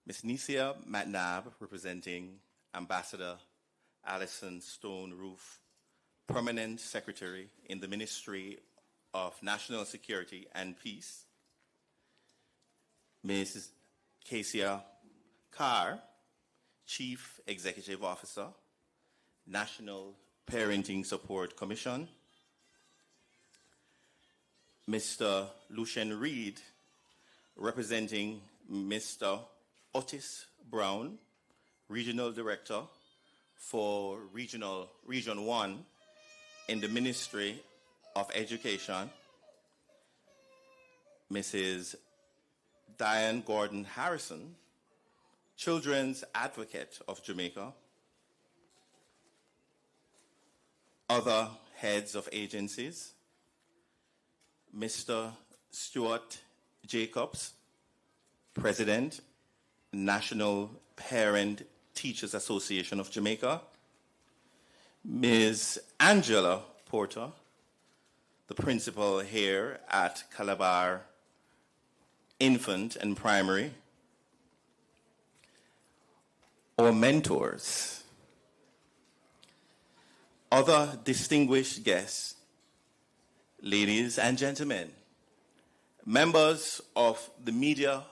Ms. Nisia McNabb, representing Ambassador Alison Stone Roof, Permanent Secretary in the Ministry of National Security and Peace. Ms. Kesia Carr, Chief Executive Officer, National Parenting Support Commission. Mr. Lucian Reed, representing Mr. Otis Brown, Regional Director for Region 1 in the Ministry of Education. Mrs. Diane Gordon Harrison, Children's Advocate of Jamaica. Other heads of agencies. Mr. Stuart Jacobs, President, National Parent Teachers Association of Jamaica. Ms. Angela Porter, the principal here at Calabar Infant and Primary. Our mentors. Other distinguished guests, ladies and gentlemen, members of the media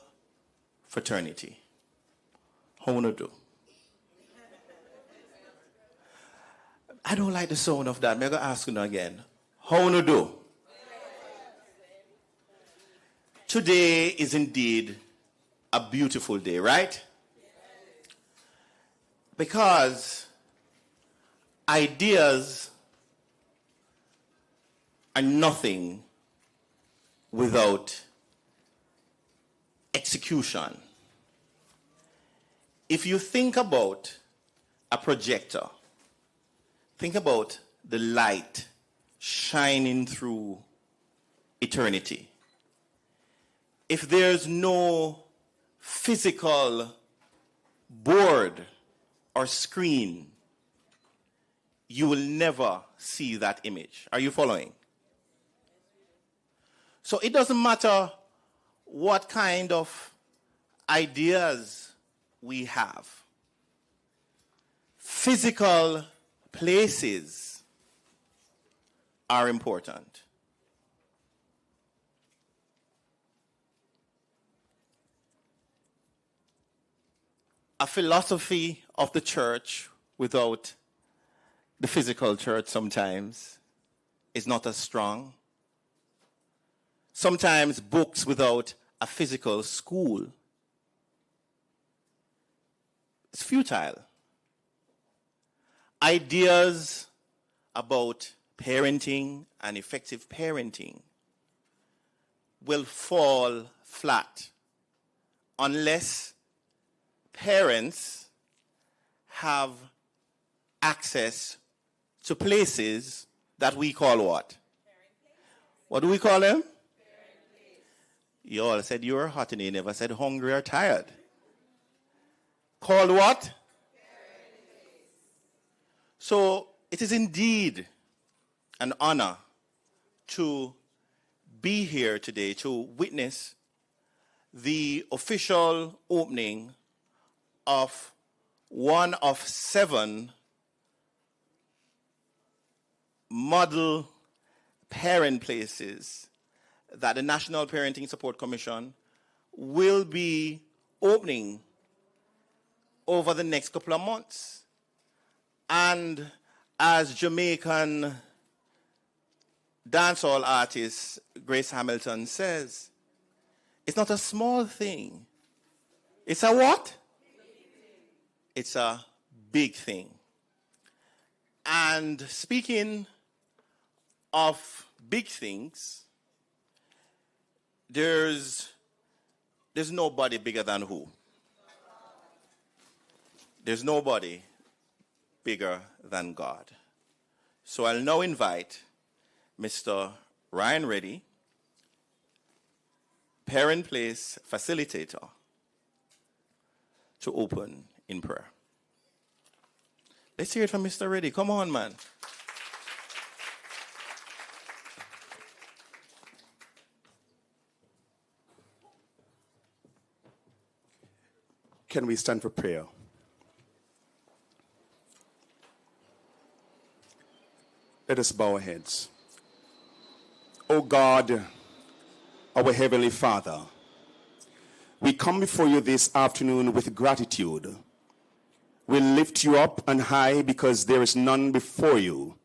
fraternity. How wanna do? I don't like the sound of that. I'm gonna ask you again. How wanna do? Today is indeed a beautiful day, right? Because ideas are nothing without execution. If you think about a projector, think about the light shining through eternity. If there's no physical board or screen, you will never see that image. Are you following? So it doesn't matter what kind of ideas we have. Physical places are important. A philosophy of the church without the physical church sometimes is not as strong. Sometimes books without a physical school, it's futile. Ideas about parenting and effective parenting will fall flat unless parents have access to places that we call what? What do we call them? You all said you were hot and you never said hungry or tired. Called what? So it is indeed an honor to be here today to witness the official opening of one of 7 model parent places that the National Parenting Support Commission will be opening over the next couple of months. And as Jamaican dancehall artist Grace Hamilton says, it's not a small thing. It's a what? It's a big thing. And speaking of big things, there's nobody bigger than who? There's nobody bigger than God. So I'll now invite Mr. Ryan Reddy, Parent Place Facilitator, to open in prayer. Let's hear it from Mr. Reddy. Come on, man. Can we stand for prayer? Let us bow our heads. O God, our Heavenly Father, we come before you this afternoon with gratitude. We lift you up on high because there is none before you.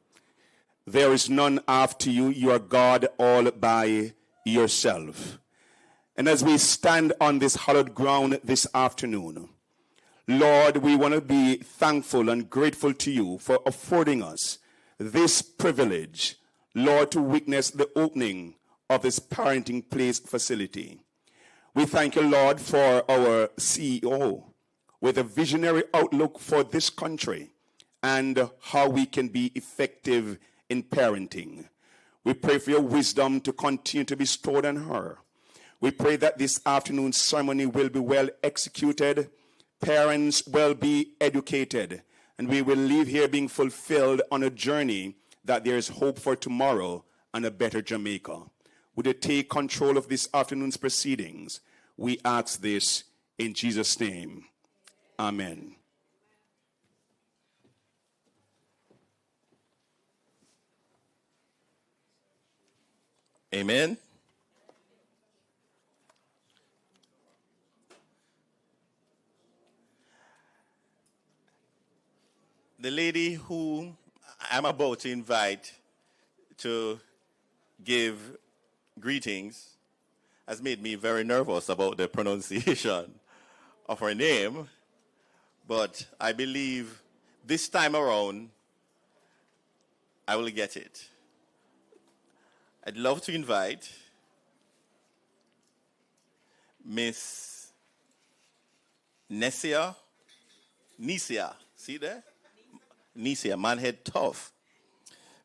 There is none after you. You are God all by yourself. And as we stand on this hallowed ground this afternoon, Lord, we want to be thankful and grateful to you for affording us this privilege, Lord, to witness the opening of this parenting place facility. We thank you, Lord, for our CEO with a visionary outlook for this country and how we can be effective in parenting. We pray for your wisdom to continue to be stored on her. We pray that this afternoon's ceremony will be well executed, parents will be educated, and we will leave here being fulfilled on a journey that there is hope for tomorrow and a better Jamaica. Would you take control of this afternoon's proceedings? We ask this in Jesus' name. Amen. Amen. The lady who I'm about to invite to give greetings has made me very nervous about the pronunciation of her name, but I believe this time around I will get it. I'd love to invite Miss Nisia, see there? Nisia, manhead tough.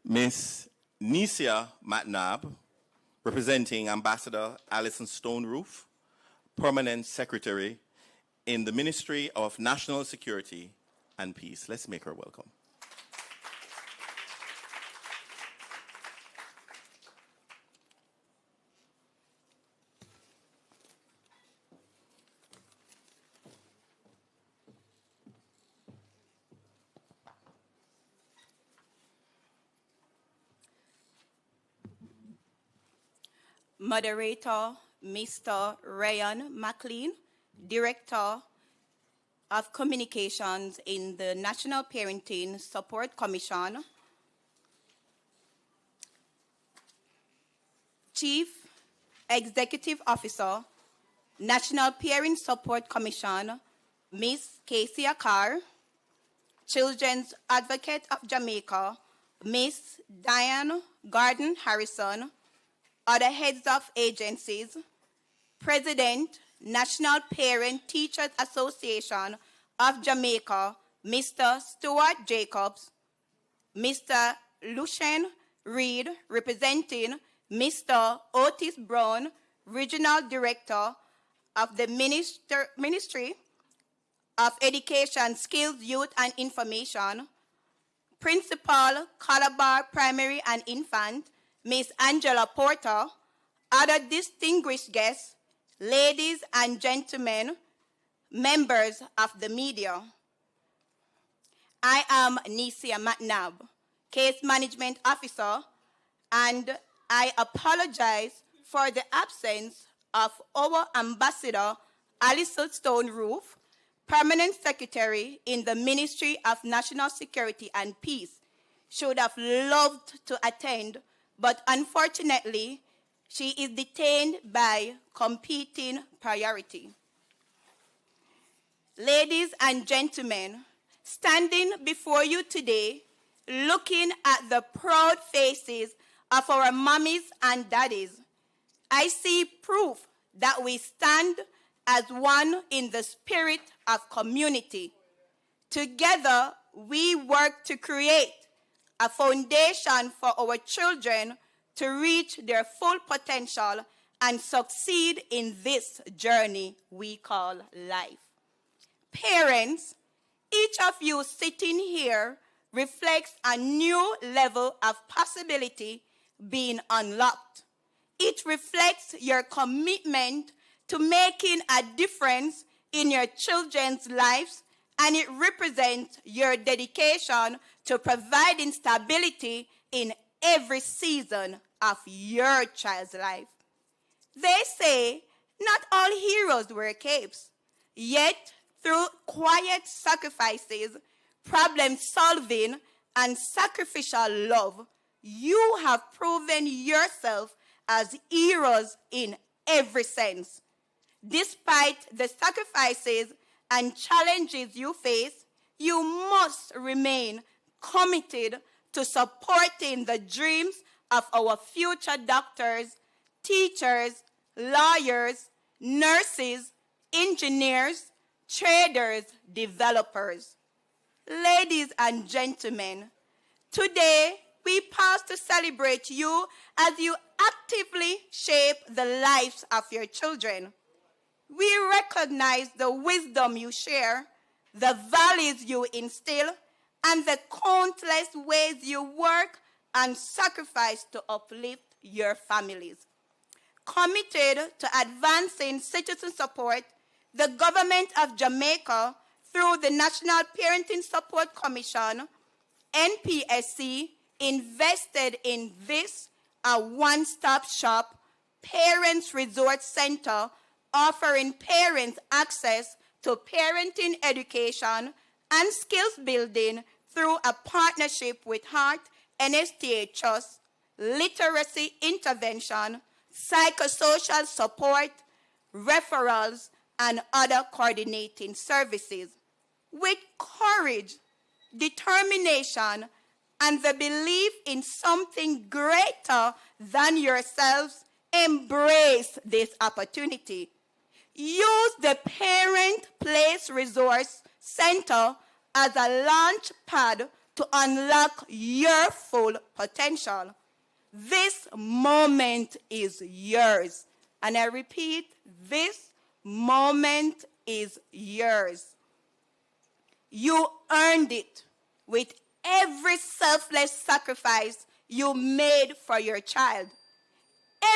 Miss Nisia McNabb, representing Ambassador Alison Stone-Roof, Permanent Secretary in the Ministry of National Security and Peace. Let's make her welcome. Moderator, Mr. Ryan McLean, Director of Communications in the National Parenting Support Commission, Chief Executive Officer, National Parent Support Commission, Ms. Casey Akar, Children's Advocate of Jamaica, Ms. Diane Garden Harrison, other heads of agencies, President, National Parent Teachers Association of Jamaica, Mr. Stuart Jacobs, Mr. Lucien Reed, representing Mr. Otis Brown, Regional Director of the Ministry of Education, Skills, Youth, and Information, Principal, Calabar Primary and Infant, Ms. Angela Porter, other distinguished guests, ladies and gentlemen, members of the media. I am Nisia McNabb, Case Management Officer, and I apologize for the absence of our Ambassador Alison Stone-Roof, Permanent Secretary in the Ministry of National Security and Peace. Should have loved to attend, but unfortunately, she is detained by competing priority. Ladies and gentlemen, standing before you today, looking at the proud faces of our mommies and daddies, I see proof that we stand as one in the spirit of community. Together, we work to create a foundation for our children to reach their full potential and succeed in this journey we call life. Parents, each of you sitting here reflects a new level of possibility being unlocked. It reflects your commitment to making a difference in your children's lives, and it represents your dedication to providing stability in every season of your child's life. They say not all heroes wear capes, yet through quiet sacrifices, problem solving, and sacrificial love, you have proven yourself as heroes in every sense. Despite the sacrifices and challenges you face, you must remain committed to supporting the dreams of our future doctors, teachers, lawyers, nurses, engineers, traders, developers. Ladies and gentlemen, today we pause to celebrate you as you actively shape the lives of your children. We recognize the wisdom you share, the values you instill, and the countless ways you work and sacrifice to uplift your families. Committed to advancing citizen support, the government of Jamaica, through the National Parenting Support Commission, NPSC, invested in this, a one-stop shop parents resort center offering parents access to parenting education and skills building through a partnership with Heart, NSTA Trust, literacy intervention, psychosocial support, referrals, and other coordinating services. With courage, determination, and the belief in something greater than yourselves, embrace this opportunity. Use the Parent Place Resource Center as a launch pad to unlock your full potential. This moment is yours. And I repeat, this moment is yours. You earned it with every selfless sacrifice you made for your child.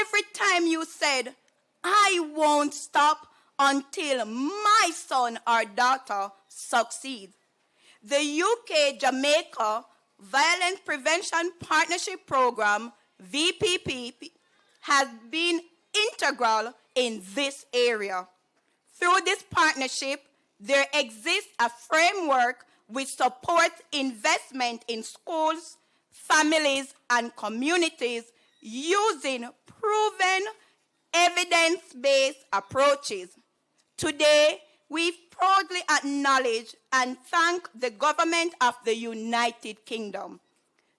Every time you said, I won't stop until my son or daughter succeeds. The UK-Jamaica Violence Prevention Partnership Program, VPP, has been integral in this area. Through this partnership, there exists a framework which supports investment in schools, families, and communities using proven evidence-based approaches. Today, we proudly acknowledge and thank the government of the United Kingdom.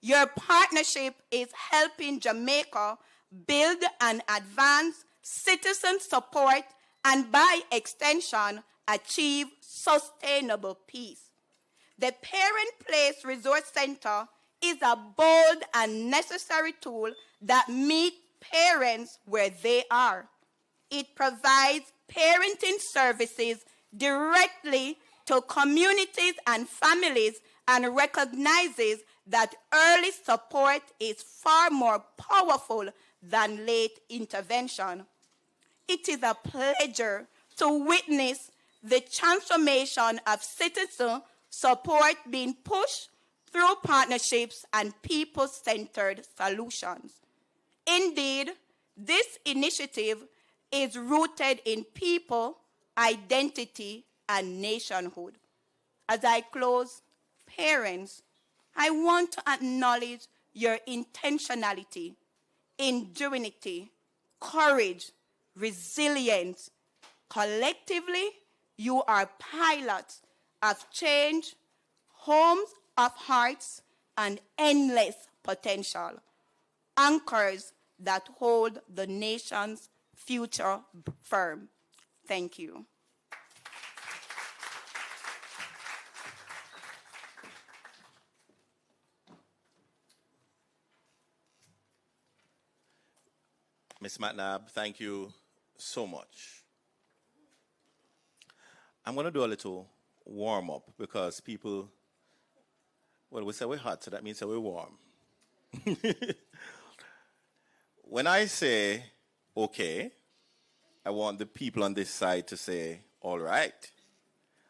Your partnership is helping Jamaica build and advance citizen support and, by extension, achieve sustainable peace. The Parent Place Resource Center is a bold and necessary tool that meets parents where they are. It provides parenting services directly to communities and families and recognizes that early support is far more powerful than late intervention. It is a pleasure to witness the transformation of citizen support being pushed through partnerships and people-centered solutions. Indeed, this initiative is rooted in people, identity, and nationhood. As I close, parents, I want to acknowledge your intentionality, ingenuity, courage, resilience. Collectively, you are pilots of change, homes of hearts, and endless potential, anchors that hold the nation's future firm. Thank you. Ms. McNabb, thank you so much. I'm going to do a little warm-up because people, well, we say we're hot, so that means that we're warm. When I say, okay, I want the people on this side to say, All right.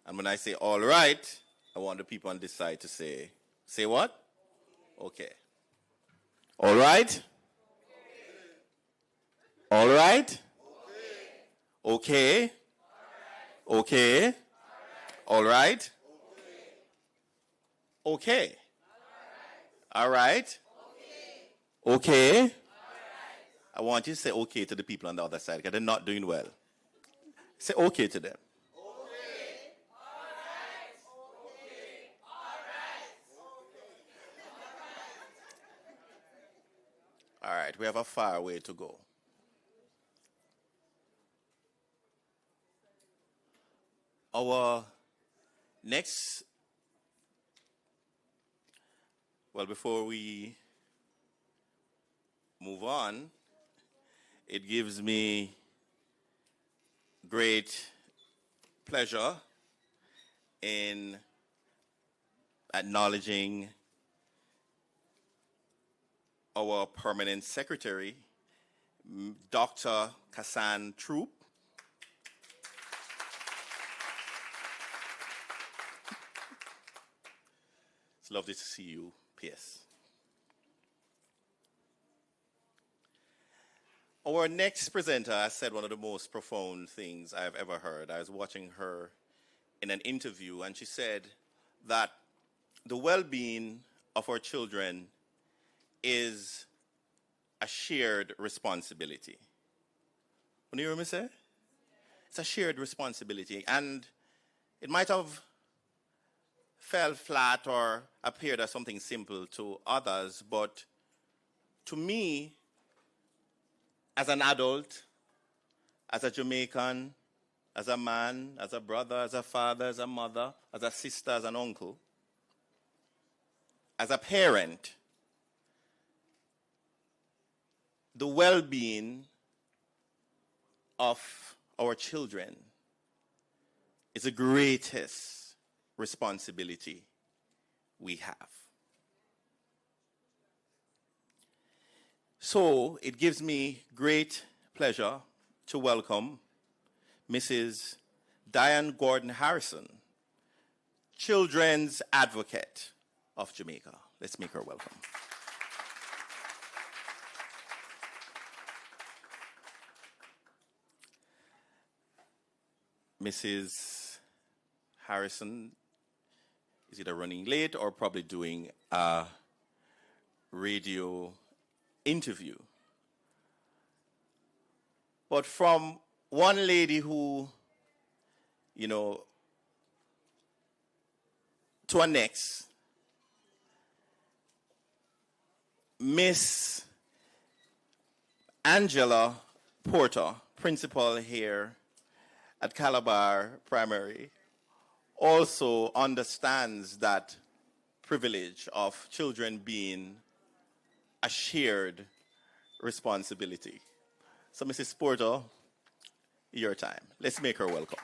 And when I say all right, I want the people on this side to say what? Okay. All right? All right? Okay. Okay. All right? Okay. All right? Okay. I want you to say okay to the people on the other side because they're not doing well. Say okay to them. All right, we have a far way to go. Our next, well, before we move on, it gives me great pleasure in acknowledging our permanent secretary, Dr. Kassan Troop. It's lovely to see you, PS. Our next presenter has said one of the most profound things I've ever heard. I was watching her in an interview, and she said that the well-being of our children is a shared responsibility. When you hear me say? It's a shared responsibility. And it might have fell flat or appeared as something simple to others, but to me, as an adult, as a Jamaican, as a man, as a brother, as a father, as a mother, as a sister, as an uncle, as a parent, the well-being of our children is the greatest responsibility we have. So it gives me great pleasure to welcome Mrs. Diane Gordon Harrison, Children's Advocate of Jamaica. Let's make her welcome. Mrs. Harrison is either running late or probably doing a radio interview. But from one lady who, to a next, Miss Angela Porter, principal here at Calabar Primary, also understands that privilege of children being a shared responsibility. So, Mrs. Porter, your time. Let's make her welcome.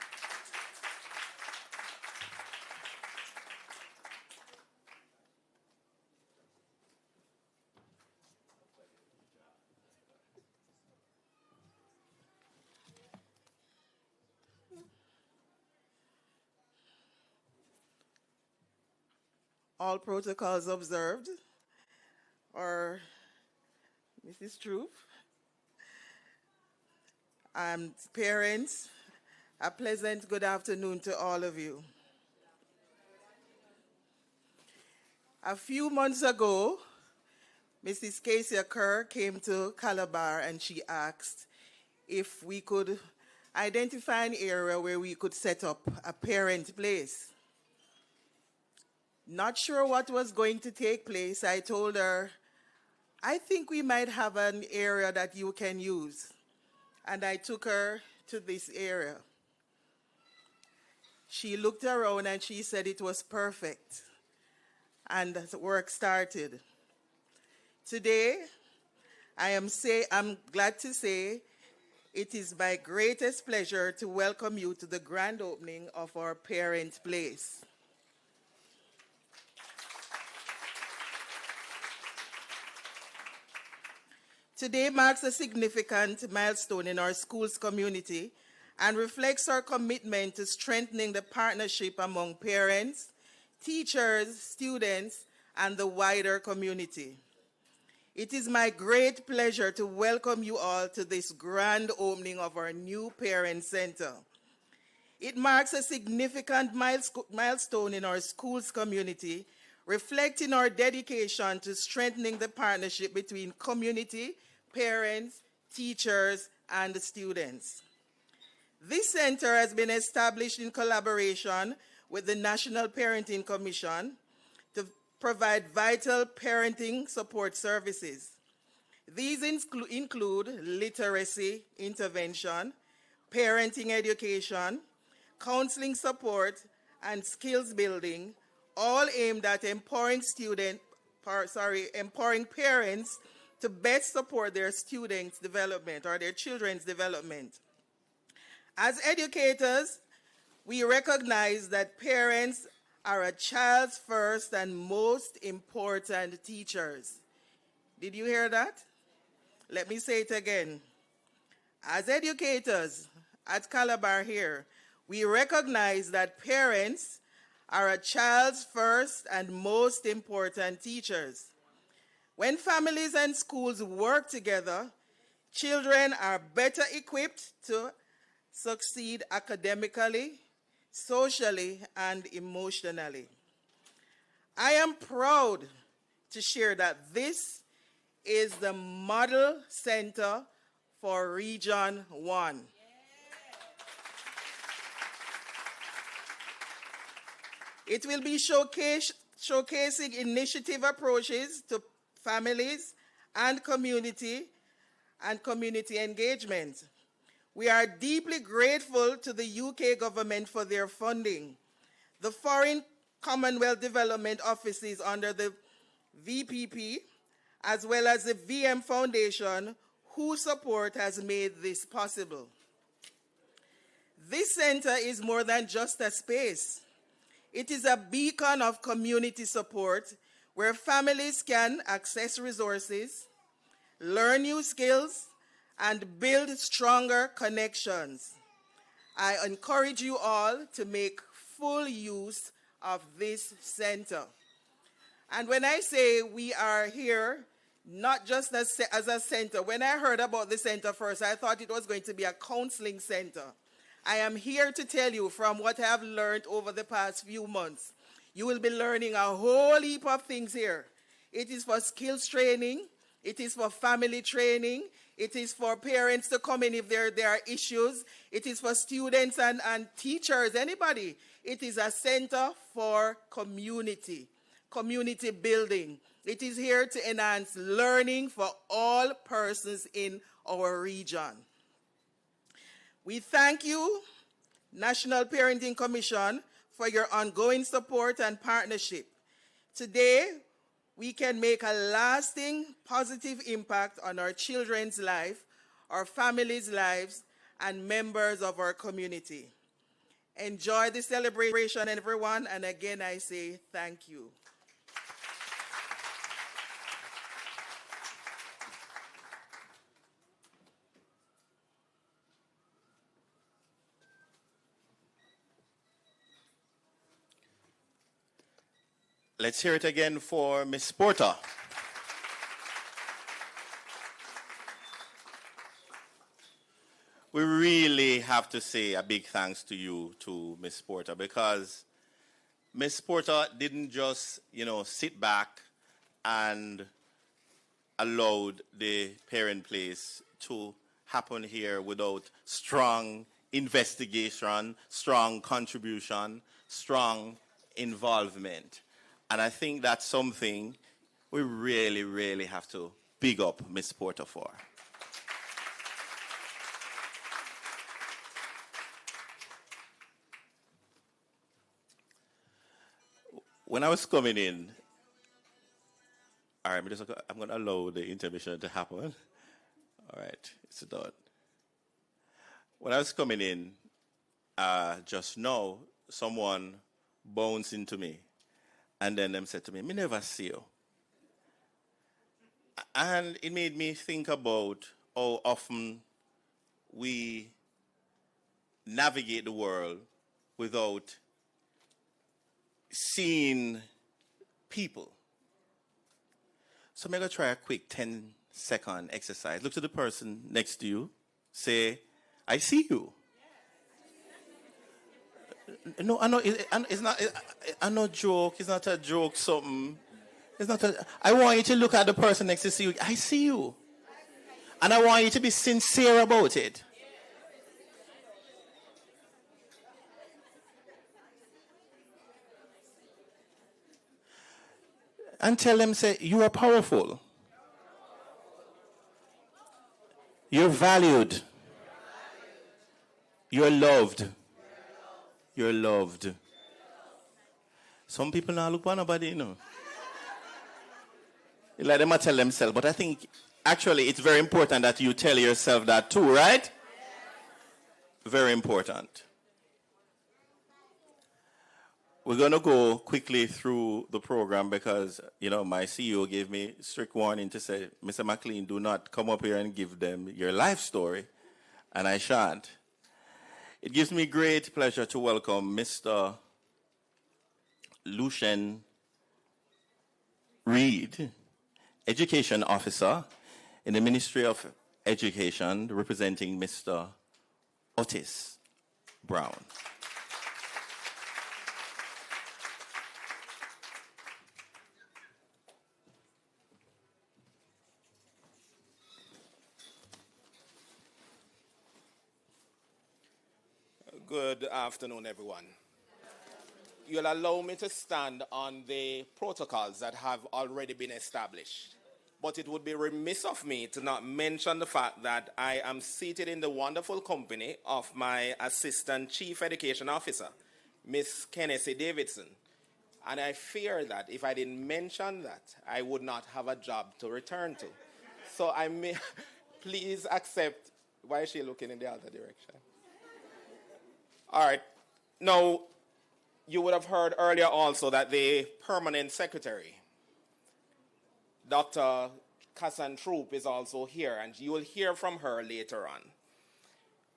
All protocols observed, or Mrs. Troop, and parents, a pleasant good afternoon to all of you. A few months ago, Mrs. Casey Kerr came to Calabar and she asked if we could identify an area where we could set up a parent place. Not sure what was going to take place, I told her, I think we might have an area that you can use. And I took her to this area. She looked around and she said it was perfect. And work started. Today, I'm glad to say it is my greatest pleasure to welcome you to the grand opening of our parent place. Today marks a significant milestone in our school's community and reflects our commitment to strengthening the partnership among parents, teachers, students, and the wider community. It is my great pleasure to welcome you all to this grand opening of our new Parent Center. It marks a significant milestone in our school's community, reflecting our dedication to strengthening the partnership between community, parents, teachers, and students. This center has been established in collaboration with the National Parenting Commission to provide vital parenting support services. These include literacy intervention, parenting education, counseling support, and skills building, all aimed at empowering parents to best support their students' development or their children's development. As educators, we recognize that parents are a child's first and most important teachers. Did you hear that? Let me say it again. As educators at Calabar here, we recognize that parents are a child's first and most important teachers. When families and schools work together, children are better equipped to succeed academically, socially, and emotionally. I am proud to share that this is the model center for Region 1. It will be showcasing initiative approaches to families and community engagement. We are deeply grateful to the UK government for their funding. The Foreign Commonwealth Development Offices under the VPP, as well as the VM Foundation, whose support has made this possible. This center is more than just a space. It is a beacon of community support where families can access resources, learn new skills, and build stronger connections. I encourage you all to make full use of this center. And when I say we are here, not just as a center, when I heard about the center first, I thought it was going to be a counseling center. I am here to tell you from what I have learned over the past few months. You will be learning a whole heap of things here. It is for skills training. It is for family training. It is for parents to come in if there are issues. It is for students and teachers, anybody. It is a center for community building. It is here to enhance learning for all persons in our region. We thank you, National Parenting Commission, for your ongoing support and partnership. Today, we can make a lasting positive impact on our children's life, our families' lives, and members of our community. Enjoy the celebration, everyone, and again I say thank you. Let's hear it again for Miss Porter. We really have to say a big thanks to you, to Miss Porter, because Miss Porter didn't just, sit back and allowed the parent place to happen here without strong investigation, strong contribution, strong involvement. And I think that's something we really, really have to big up Miss Porter for. When I was coming in, all right, I'm going to allow the intermission to happen. All right, it's done. When I was coming in, just now, someone bounced into me. And then them said to me, "Me never see you." And it made me think about how often we navigate the world without seeing people. So I'm going to try a quick 10-second exercise. Look to the person next to you. Say, I see you. No, I know it's not. I know joke. It's not a joke. Something. It's not. I want you to look at the person next to you. I see you, and I want you to be sincere about it. And tell them, say, you are powerful. You're valued. You're loved. You're loved. Some people now look for nobody, you know. Let them tell themselves. But I think, actually, it's very important that you tell yourself that too, right? Very important. We're going to go quickly through the program because, you know, my CEO gave me strict warning to say, Mr. McLean, do not come up here and give them your life story. And I shan't. It gives me great pleasure to welcome Mr. Lucien Reed, Education Officer in the Ministry of Education, representing Mr. Otis Brown. Good afternoon, everyone. You'll allow me to stand on the protocols that have already been established. But it would be remiss of me to not mention the fact that I am seated in the wonderful company of my Assistant Chief Education Officer, Ms. Kennedy Davidson. And I fear that if I didn't mention that, I would not have a job to return to. So I may, please accept, why is she looking in the other direction? All right. Now, you would have heard earlier also that the permanent secretary, Dr. Kassan Troop, is also here, and you will hear from her later on.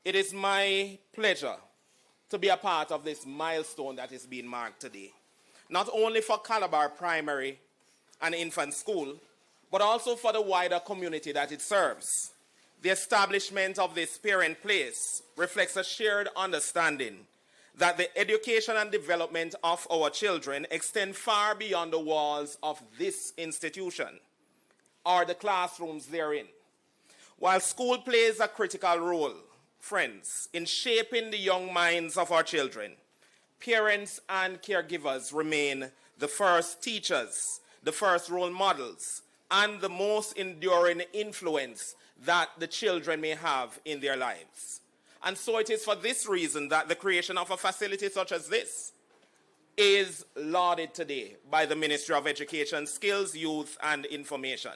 It is my pleasure to be a part of this milestone that is being marked today, not only for Calabar Primary and Infant School, but also for the wider community that it serves. The establishment of this parent place reflects a shared understanding that the education and development of our children extend far beyond the walls of this institution or the classrooms therein. While school plays a critical role, friends, in shaping the young minds of our children, parents and caregivers remain the first teachers, the first role models, and the most enduring influence that the children may have in their lives. And so it is for this reason that the creation of a facility such as this is lauded today by the Ministry of Education, Skills, Youth, and Information.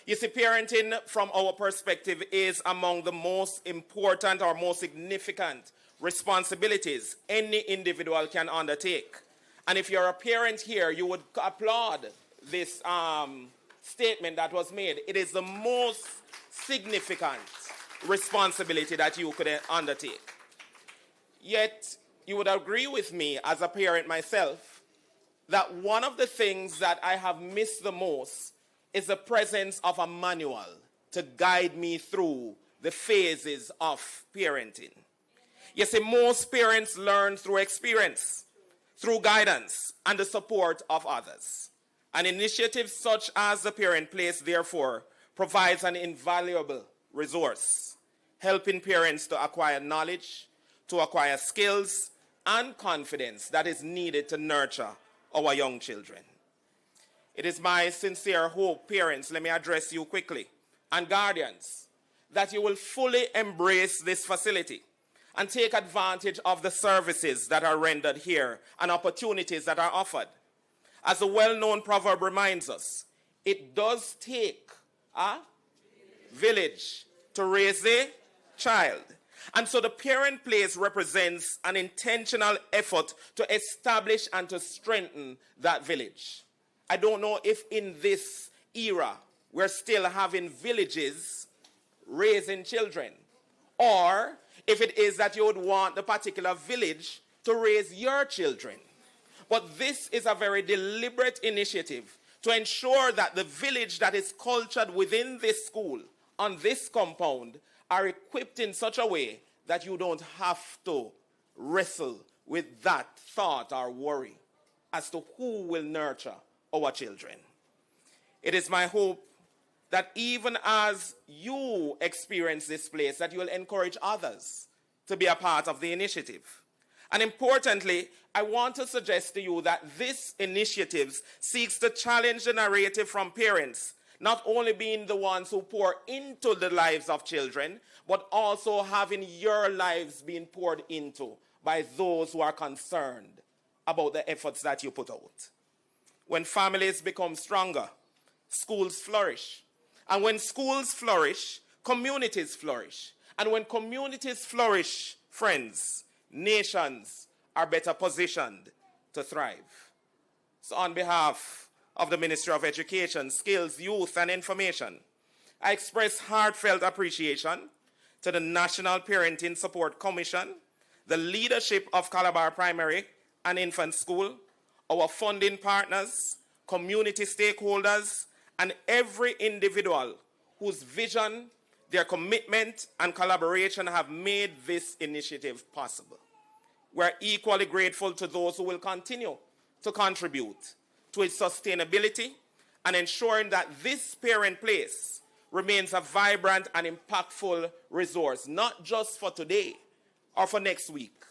You see, parenting from our perspective is among the most important or most significant responsibilities any individual can undertake. And if you're a parent here, you would applaud this statement that was made. It is the most significant responsibility that you could undertake. Yet, you would agree with me as a parent myself that one of the things that I have missed the most is the presence of a manual to guide me through the phases of parenting. You see, most parents learn through experience, through guidance, and the support of others. An initiative such as the Parent Place, therefore, provides an invaluable resource, helping parents to acquire knowledge, to acquire skills, and confidence that is needed to nurture our young children. It is my sincere hope, parents, let me address you quickly, and guardians, that you will fully embrace this facility and take advantage of the services that are rendered here and opportunities that are offered. As a well-known proverb reminds us, it does take a village to raise a child. And so the Parent Place represents an intentional effort to establish and to strengthen that village. I don't know if in this era we're still having villages raising children, or if it is that you would want the particular village to raise your children. But this is a very deliberate initiative to ensure that the village that is cultured within this school, on this compound, are equipped in such a way that you don't have to wrestle with that thought or worry as to who will nurture our children. It is my hope that even as you experience this place, that you will encourage others to be a part of the initiative. And importantly, I want to suggest to you that this initiative seeks to challenge the narrative from parents, not only being the ones who pour into the lives of children, but also having your lives being poured into by those who are concerned about the efforts that you put out. When families become stronger, schools flourish. And when schools flourish, communities flourish. And when communities flourish, friends, nations are better positioned to thrive. So on behalf of the Ministry of Education, Skills, Youth and Information, I express heartfelt appreciation to the National Parenting Support Commission, the leadership of Calabar Primary and Infant School, our funding partners, community stakeholders, and every individual whose vision, their commitment, and collaboration have made this initiative possible. We're equally grateful to those who will continue to contribute to its sustainability and ensuring that this parent place remains a vibrant and impactful resource, not just for today or for next week,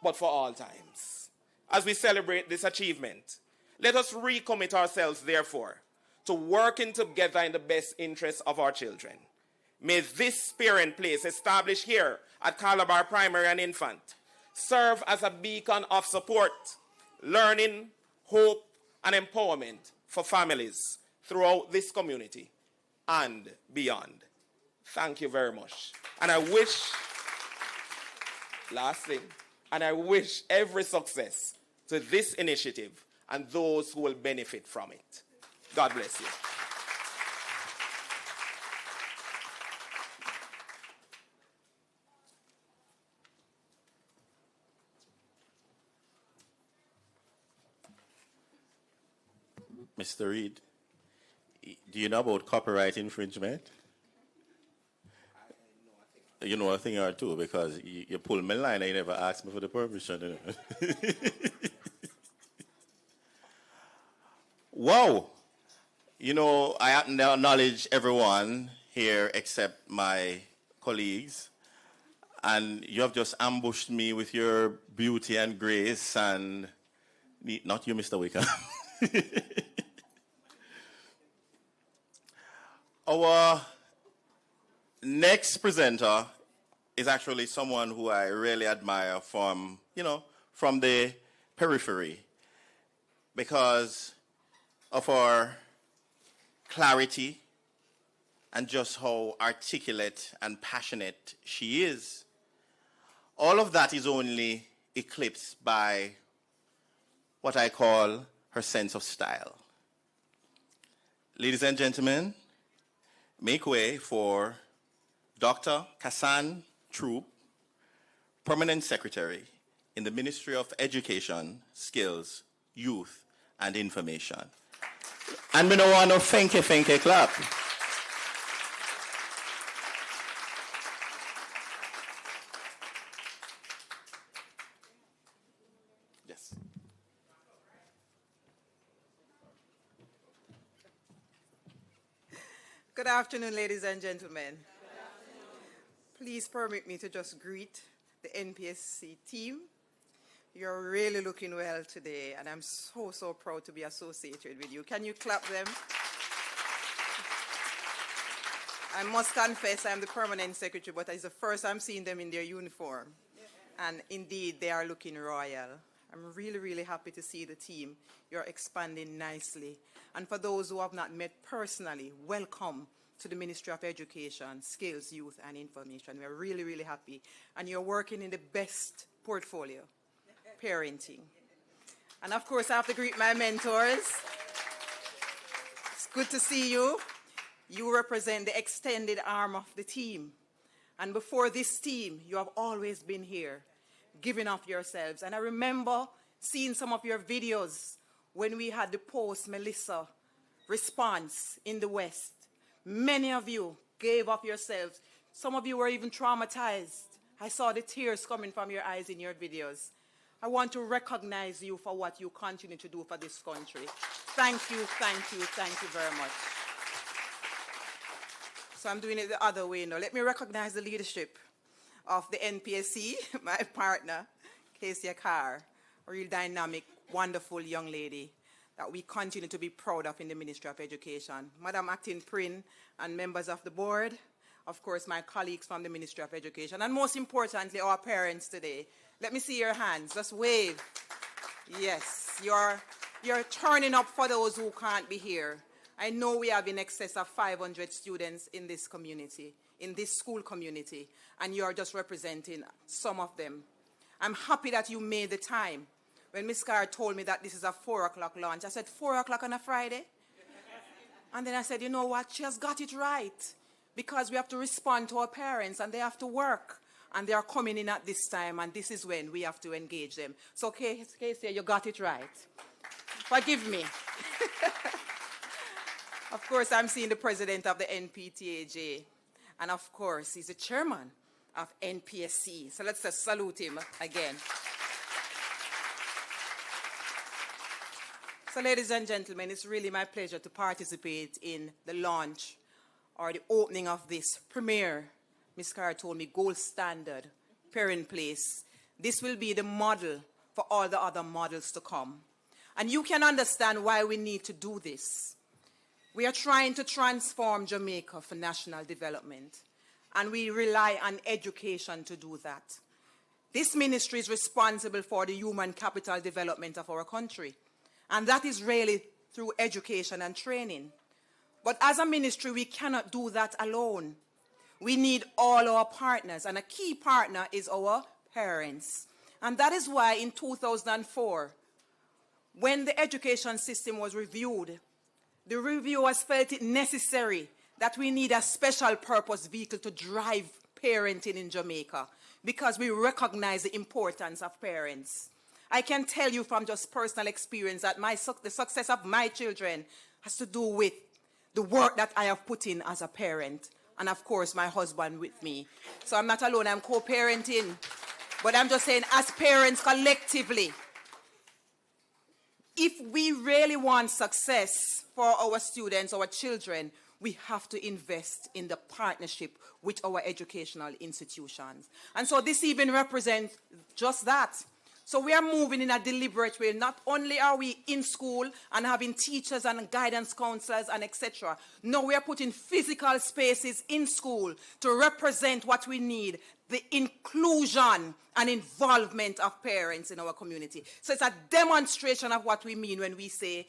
but for all times. As we celebrate this achievement, let us recommit ourselves, therefore, to working together in the best interests of our children. May this parent place established here at Calabar Primary and Infant serve as a beacon of support, learning, hope, and empowerment for families throughout this community and beyond. Thank you very much. And I wish, last thing, and I wish every success to this initiative and those who will benefit from it. God bless you. Mr. Reed, do you know about copyright infringement? You know a thing or two, because you pulled my line and you never asked me for the permission. You know? Wow. You know, I happen to acknowledge everyone here except my colleagues. And you have just ambushed me with your beauty and grace and... Not you, Mr. Wickham. Our next presenter is actually someone who I really admire from, from the periphery, because of our clarity and just how articulate and passionate she is. All of that is only eclipsed by what I call her sense of style. Ladies and gentlemen, make way for Dr. Kassan Troop, Permanent Secretary in the Ministry of Education, Skills, Youth, and Information. And we don't want to thank you, clap. Yes. Good afternoon, ladies and gentlemen. Please permit me to just greet the NPSC team. You're really looking well today, and I'm so proud to be associated with you. Can you clap them? I must confess I'm the permanent secretary, but it's the first I'm seeing them in their uniform. And indeed, they are looking royal. I'm really happy to see the team. You're expanding nicely. And for those who have not met personally, welcome to the Ministry of Education, Skills, Youth, and Information. We're really happy. And you're working in the best portfolio, parenting. And of course, I have to greet my mentors. It's good to see you. You represent the extended arm of the team. And before this team, you have always been here, giving of yourselves. And I remember seeing some of your videos when we had the post-Melissa response in the West. Many of you gave of yourselves. Some of you were even traumatized. I saw the tears coming from your eyes in your videos. I want to recognize you for what you continue to do for this country. Thank you, thank you, thank you very much. So I'm doing it the other way now. Let me recognize the leadership of the NPSC, my partner, Casey Carr, a real dynamic, wonderful young lady that we continue to be proud of in the Ministry of Education. Madam Acting Prin and members of the board, of course, my colleagues from the Ministry of Education, and most importantly, our parents today. Let me see your hands. Just wave. Yes, you're turning up for those who can't be here. I know we have in excess of 500 students in this community, in this school community, and you're just representing some of them. I'm happy that you made the time. When Ms. Carr told me that this is a 4 o'clock launch, I said, 4 o'clock on a Friday? And then I said, you know what, she has got it right, because we have to respond to our parents, and they have to work. And they are coming in at this time, and this is when we have to engage them. So, Casey, you got it right. Forgive me. Of course, I'm seeing the president of the NPTAJ. And of course, he's the chairman of NPSC. So let's just salute him again. So ladies and gentlemen, it's really my pleasure to participate in the launch or the opening of this premier, Ms. Carr told me, gold standard, parent place. This will be the model for all the other models to come. And you can understand why we need to do this. We are trying to transform Jamaica for national development, and we rely on education to do that. This ministry is responsible for the human capital development of our country, and that is really through education and training. But as a ministry, we cannot do that alone. We need all our partners, and a key partner is our parents. And that is why in 2004, when the education system was reviewed, the reviewers felt it necessary that we need a special purpose vehicle to drive parenting in Jamaica, because we recognize the importance of parents. I can tell you from just personal experience that the success of my children has to do with the work that I have put in as a parent, and of course my husband with me. So I'm not alone, I'm co-parenting, but I'm just saying, as parents collectively, if we really want success for our students, our children, we have to invest in the partnership with our educational institutions. And so this even represents just that. So we are moving in a deliberate way. Not only are we in school and having teachers and guidance counselors and etc. No, we are putting physical spaces in school to represent what we need, the inclusion and involvement of parents in our community. So it's a demonstration of what we mean when we say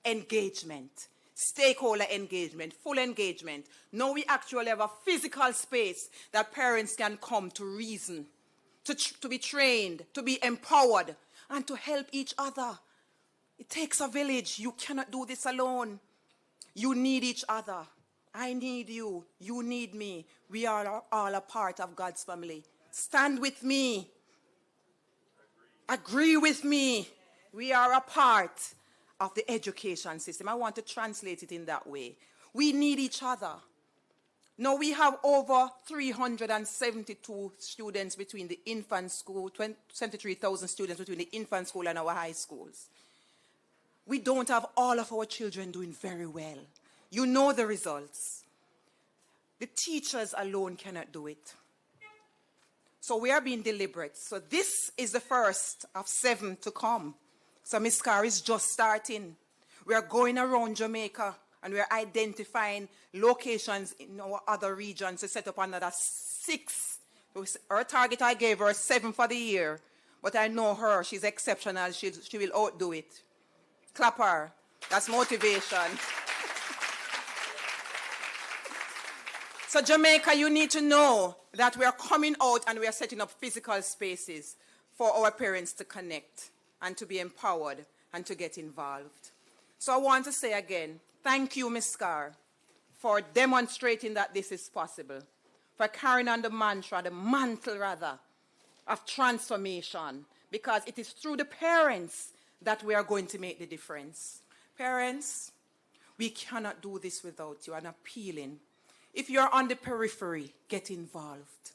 engagement, stakeholder engagement, full engagement. Now we actually have a physical space that parents can come to reason, to be trained, to be empowered, and to help each other. It takes a village. You cannot do this alone. You need each other. I need you. You need me. We are all a part of God's family. Stand with me. Agree with me. We are a part of the education system. I want to translate it in that way. We need each other. Now we have over 372 students between the infant school, 73,000 students between the infant school and our high schools. We don't have all of our children doing very well. You know the results. The teachers alone cannot do it. So we are being deliberate. So this is the first of 7 to come. So Ms. Carr is just starting. We are going around Jamaica, and we are identifying locations in our other regions to set up another 6. Her target, I gave her 7 for the year, but I know her. She's exceptional. She will outdo it. Clap her. That's motivation. So Jamaica, you need to know that we are coming out and we are setting up physical spaces for our parents to connect and to be empowered and to get involved. So I want to say again, thank you, Ms. Carr, for demonstrating that this is possible, for for carrying on the mantle rather, of transformation, because it is through the parents that we are going to make the difference. Parents, we cannot do this without you. I'm appealing. If you're on the periphery, get involved.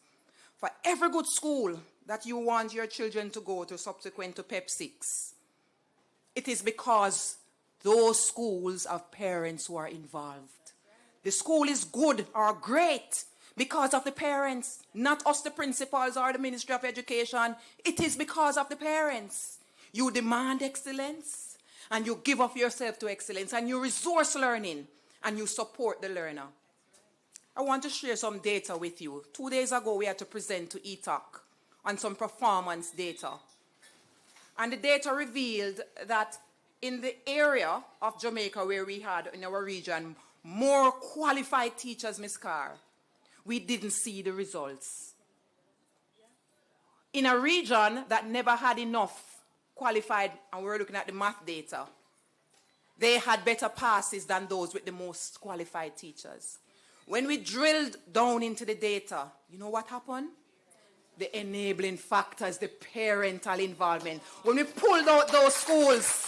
For every good school that you want your children to go to subsequent to PEP 6, it is because those schools have parents who are involved. The school is good or great because of the parents, not us, the principals or the Ministry of Education. It is because of the parents. You demand excellence, and you give of yourself to excellence, and you resource learning, and you support the learner. I want to share some data with you. 2 days ago, we had to present to ETOC on some performance data. And the data revealed that in the area of Jamaica where we had, in our region, more qualified teachers, Ms. Carr, we didn't see the results. In a region that never had enough qualified, and we're looking at the math data, they had better passes than those with the most qualified teachers. When we drilled down into the data, you know what happened? The enabling factors, the parental involvement. When we pulled out those schools,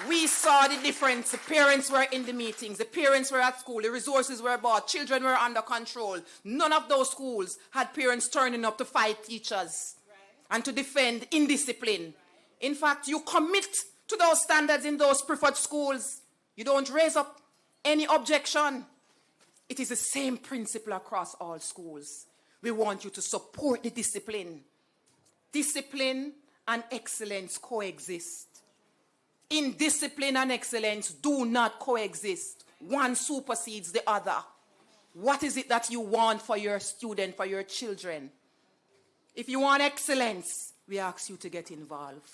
we saw the difference. The parents were in the meetings. The parents were at school. The resources were bought. Children were under control. None of those schools had parents turning up to fight teachers and to defend indiscipline. In fact, you commit to those standards in those preferred schools. You don't raise up any objection. It is the same principle across all schools. We want you to support the discipline. Discipline and excellence coexist. Indiscipline and excellence do not coexist. One supersedes the other. What is it that you want for your student, for your children? If you want excellence, we ask you to get involved.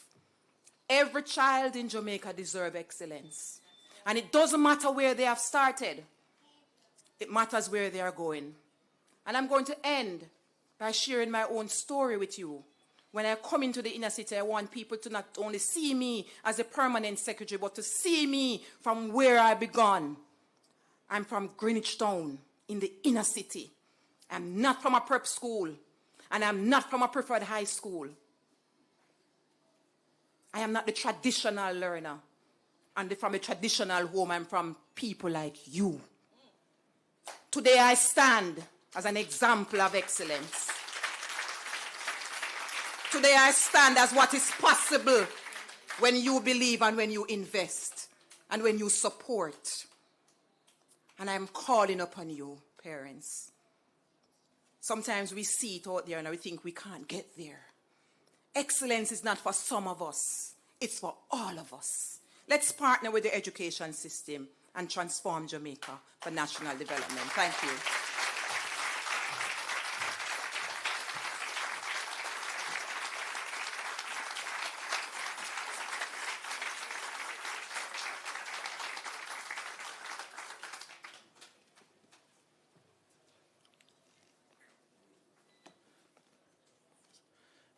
Every child in Jamaica deserves excellence. And it doesn't matter where they have started. It matters where they are going. And I'm going to end by sharing my own story with you. When I come into the inner city, I want people to not only see me as a permanent secretary, but to see me from where I began. I'm from Greenwich Town in the inner city. I'm not from a prep school, and I'm not from a preferred high school. I am not the traditional learner. And from a traditional home, I'm from people like you. Today I stand as an example of excellence. Today I stand as what is possible when you believe and when you invest and when you support. And I'm calling upon you, parents. Sometimes we see it out there and we think we can't get there. Excellence is not for some of us. It's for all of us. Let's partner with the education system and transform Jamaica for national development. Thank you.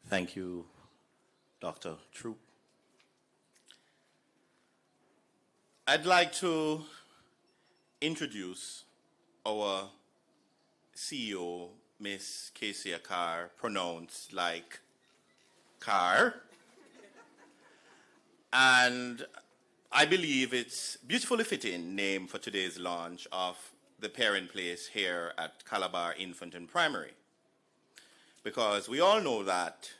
Thank you, Dr. Troop. I'd like to introduce our CEO, Miss Kesia Carr, pronounced like Carr. And I believe it's beautifully fitting name for today's launch of the parent place here at Calabar Infant and Primary. Because we all know that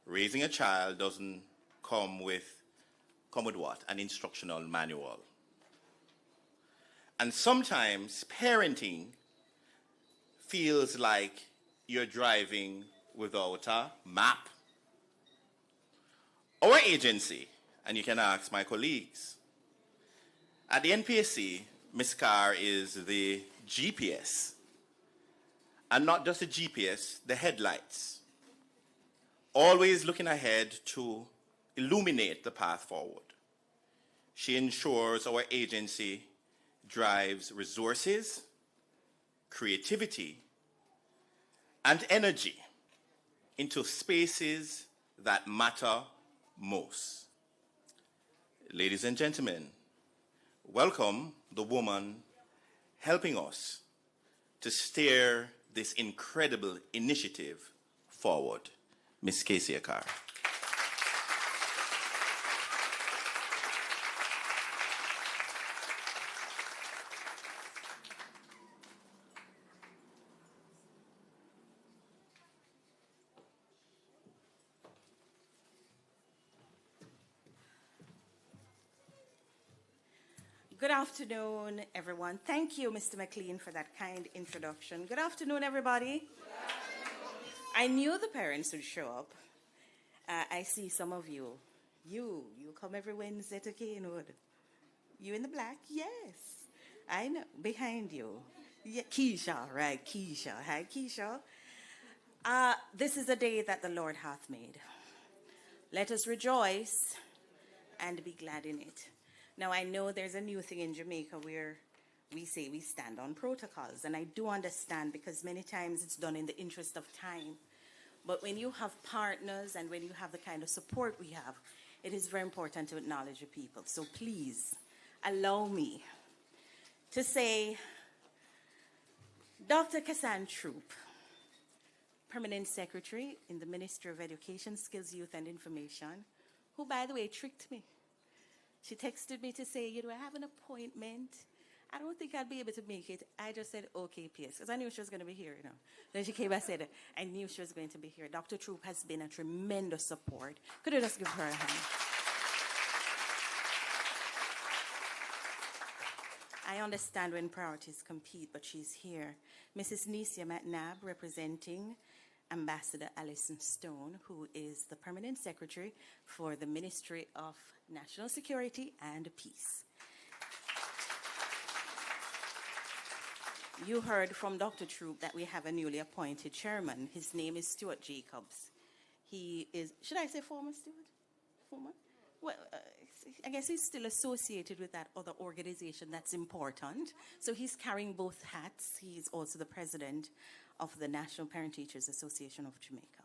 raising a child doesn't come with what? An instructional manual. And sometimes parenting feels like you're driving without a map. Our agency, and you can ask my colleagues, at the NPSC, Ms. Carr is the GPS. And not just the GPS, the headlights. Always looking ahead to illuminate the path forward. She ensures our agency drives resources, creativity, and energy into spaces that matter most. Ladies and gentlemen, welcome the woman helping us to steer this incredible initiative forward. Ms. Casey Akar. Good afternoon, everyone. Thank you, Mr. McLean, for that kind introduction. Good afternoon, everybody. Good afternoon. I knew the parents would show up. I see some of you. You come every Wednesday to Canewood. You in the black? Yes. I know. Behind you. Yeah, Keisha, right, Keisha. Hi, Keisha. This is a day that the Lord hath made. Let us rejoice and be glad in it. Now, I know there's a new thing in Jamaica where we say we stand on protocols, and I do understand because many times it's done in the interest of time. But when you have partners and when you have the kind of support we have, it is very important to acknowledge the people. So please allow me to say, Dr. Kassan Troop, Permanent Secretary in the Ministry of Education, Skills, Youth and Information, who, by the way, tricked me. She texted me to say, I have an appointment. I don't think I'd be able to make it. I just said, okay, PS, because I knew she was going to be here, Then she came and said, I knew she was going to be here. Dr. Troop has been a tremendous support. Could you just give her a hand? I understand when priorities compete, but she's here. Mrs. Nisia McNabb, representing Ambassador Alison Stone, who is the Permanent Secretary for the Ministry of National Security and Peace. You heard from Dr. Troop that we have a newly appointed chairman. His name is Stuart Jacobs. He is, should I say former Stuart? Former? Well, I guess he's still associated with that other organization that's important. So he's carrying both hats. He's also the president of the National Parent Teachers Association of Jamaica.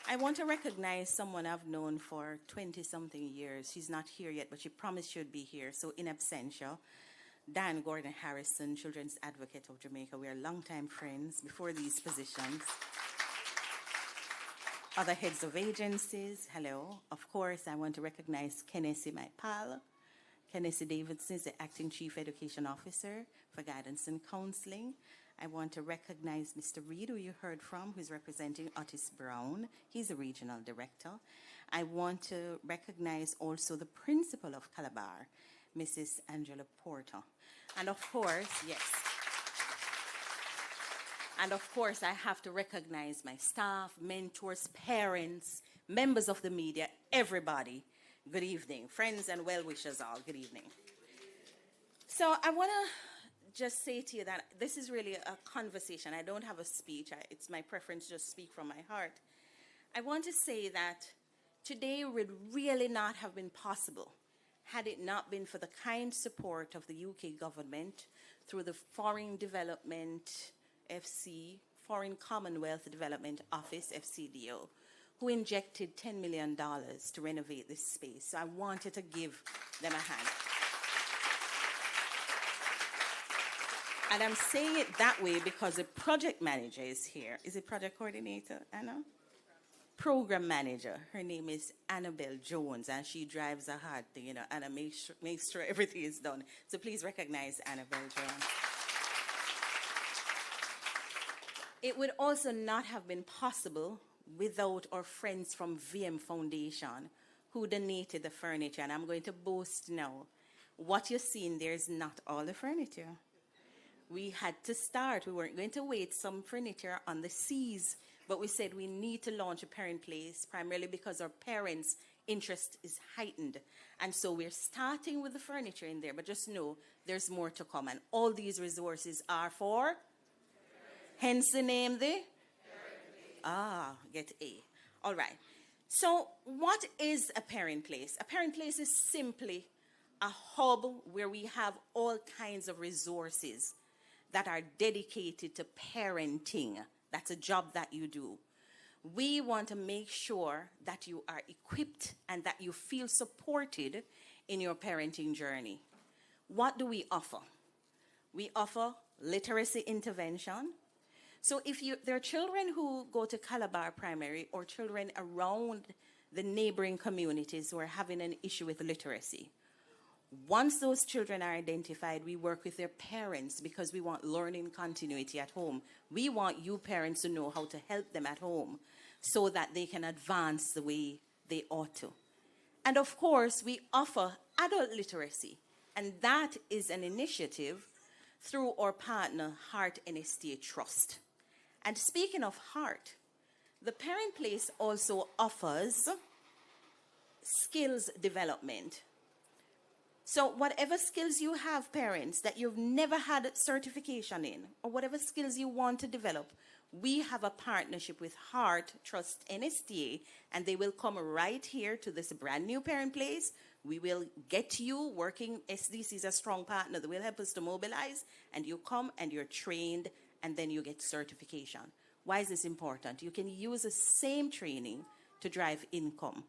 I want to recognize someone I've known for 20-something years. She's not here yet, but she promised she would be here. So in absentia, Dan Gordon Harrison, Children's Advocate of Jamaica. We are longtime friends before these positions. Other heads of agencies, hello. Of course, I want to recognize Kennesi, my pal. Kennesi Davidson is the Acting Chief Education Officer for Guidance and Counseling. I want to recognize Mr. Reed, who you heard from, who's representing Otis Brown. He's a regional director. I want to recognize also the principal of Calabar, Mrs. Angela Porter. And of course, yes. And of course, I have to recognize my staff, mentors, parents, members of the media, everybody. Good evening. Friends and well-wishers all, good evening. So I want to just say to you that this is really a conversation. I don't have a speech. It's my preference to just speak from my heart. I want to say that today would really not have been possible had it not been for the kind support of the UK government through the Foreign Development FC, Foreign Commonwealth Development Office, FCDO, who injected $10 million to renovate this space. So I wanted to give them a hand. And I'm saying it that way because the project manager is here. Is it project coordinator, Anna? Program manager. Her name is Annabelle Jones, and she drives a hard thing, Anna makes sure everything is done. So please recognize Annabelle Jones. It would also not have been possible without our friends from VM Foundation who donated the furniture. And I'm going to boast now, what you're seeing there is not all the furniture. We had to start. We weren't going to wait some furniture on the seas, but we said we need to launch a parent place primarily because our parents' interest is heightened. And so we're starting with the furniture in there, but just know there's more to come. And all these resources are for? Hence the name, get A. All right. So what is a parent place? A parent place is simply a hub where we have all kinds of resources that are dedicated to parenting. That's a job that you do. We want to make sure that you are equipped and that you feel supported in your parenting journey. what do we offer? We offer literacy intervention. So if there are children who go to Calabar Primary or children around the neighboring communities who are having an issue with literacy, once those children are identified, we work with their parents because we want learning continuity at home. We want you parents to know how to help them at home so that they can advance the way they ought to. And of course, we offer adult literacy, and that is an initiative through our partner, Heart NSTA Trust. And speaking of Heart, the Parent Place also offers skills development. So whatever skills you have, parents, that you've never had certification in, or whatever skills you want to develop, we have a partnership with Heart Trust NSTA, and they will come right here to this brand new Parent Place. We will get you working. SDC is a strong partner that will help us to mobilize, and you come and you're trained, and then you get certification. Why is this important? You can use the same training to drive income.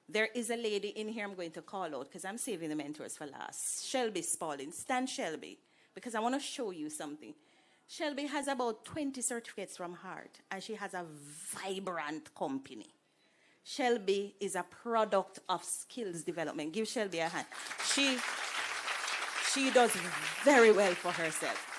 There is a lady in here I'm going to call out because I'm saving the mentors for last. Shelby Spalding. Stand, Shelby, because I want to show you something. Shelby has about 20 certificates from Heart, and she has a vibrant company. Shelby is a product of skills development. Give Shelby a hand. She does very well for herself.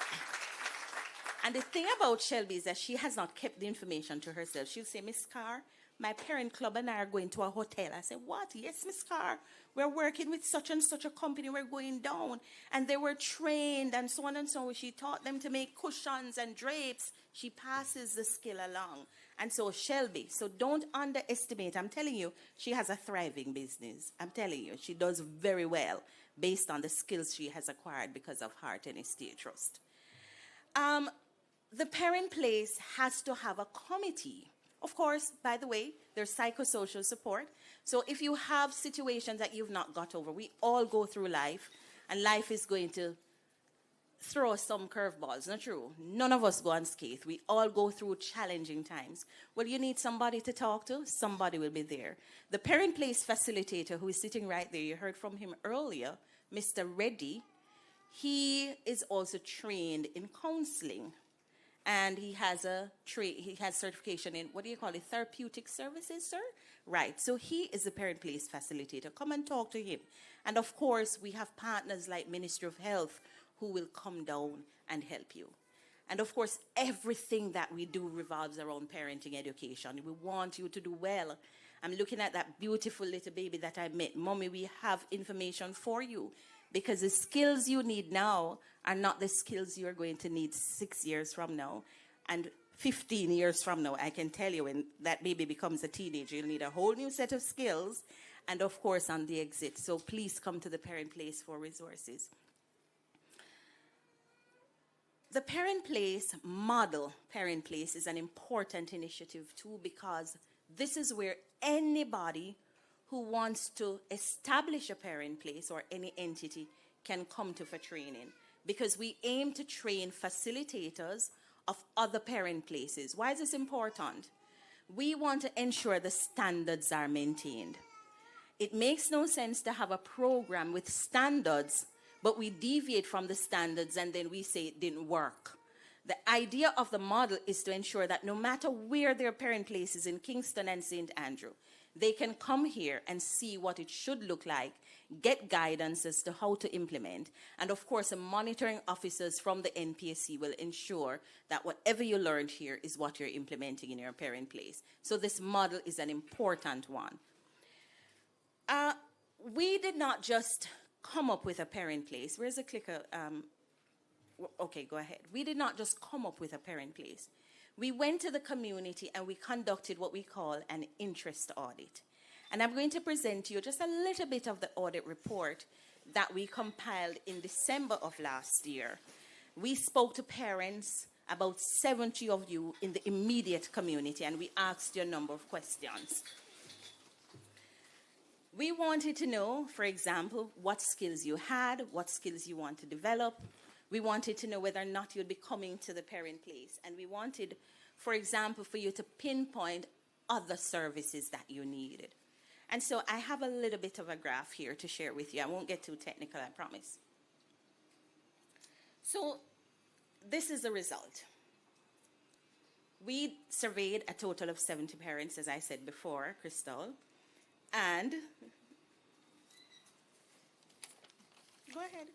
And the thing about Shelby is that she has not kept the information to herself. She'll say, Miss Carr, my parent club and I are going to a hotel. I said, what? Yes, Miss Carr. We're working with such and such a company. We're going down. And they were trained and so on and so on. She taught them to make cushions and drapes. She passes the skill along. And so Shelby, so don't underestimate. I'm telling you, she has a thriving business. I'm telling you, she does very well based on the skills she has acquired because of Heart NSTA Trust. The Parent Place has to have a committee. Of course, by the way, there's psychosocial support. So if you have situations that you've not got over, we all go through life, and life is going to throw us some curveballs. Not true. None of us go unscathed. We all go through challenging times. Well, you need somebody to talk to. Somebody will be there. The Parent Place facilitator, who is sitting right there, you heard from him earlier, Mr. Reddy, he is also trained in counseling. And he has certification in, what do you call it, therapeutic services, sir? Right, so he is the Parent Place facilitator. Come and talk to him. And of course, we have partners like Ministry of Health who will come down and help you. And of course, everything that we do revolves around parenting education. We want you to do well. I'm looking at that beautiful little baby that I met. Mommy, we have information for you. Because the skills you need now are not the skills you're going to need 6 years from now. And 15 years from now, I can tell you, when that baby becomes a teenager, you'll need a whole new set of skills. And of course, on the exit. So please come to the Parent Place for resources. The Parent Place, model Parent Place, is an important initiative too, because this is where anybody who wants to establish a Parent Place or any entity can come to for training, because we aim to train facilitators of other Parent Places. Why is this important? We want to ensure the standards are maintained. It makes no sense to have a program with standards, but we deviate from the standards and then we say it didn't work. The idea of the model is to ensure that no matter where their Parent Place is in Kingston and St. Andrew, they can come here and see what it should look like, get guidance as to how to implement. And of course, the monitoring officers from the NPSC will ensure that whatever you learned here is what you're implementing in your Parent Place. So this model is an important one. We did not just come up with a Parent Place. Where's the clicker? Okay, go ahead. We did not just come up with a Parent Place. We went to the community and we conducted what we call an interest audit. And I'm going to present to you just a little bit of the audit report that we compiled in December of last year. We spoke to parents, about 70 of you in the immediate community, and we asked you a number of questions. We wanted to know, for example, what skills you had, what skills you want to develop. We wanted to know whether or not you'd be coming to the Parent Place. And we wanted, for example, for you to pinpoint other services that you needed. And so I have a little bit of a graph here to share with you. I won't get too technical, I promise. So this is the result. We surveyed a total of 70 parents, as I said before, Crystal, and go ahead.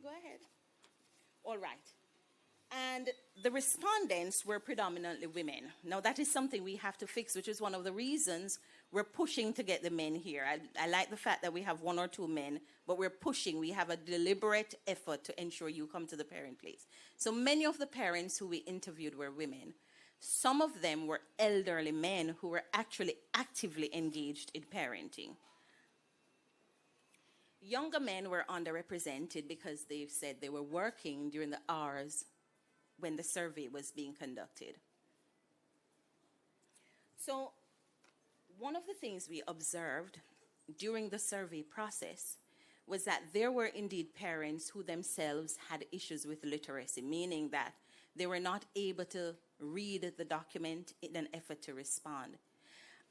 Go ahead. All right. And the respondents were predominantly women. Now, that is something we have to fix, which is one of the reasons we're pushing to get the men here. I like the fact that we have one or two men, but we're pushing. We have a deliberate effort to ensure you come to the parent place. So many of the parents who we interviewed were women. Some of them were elderly men who were actually actively engaged in parenting. Younger men were underrepresented because they said they were working during the hours when the survey was being conducted. So one of the things we observed during the survey process was that there were indeed parents who themselves had issues with literacy, meaning that they were not able to read the document in an effort to respond.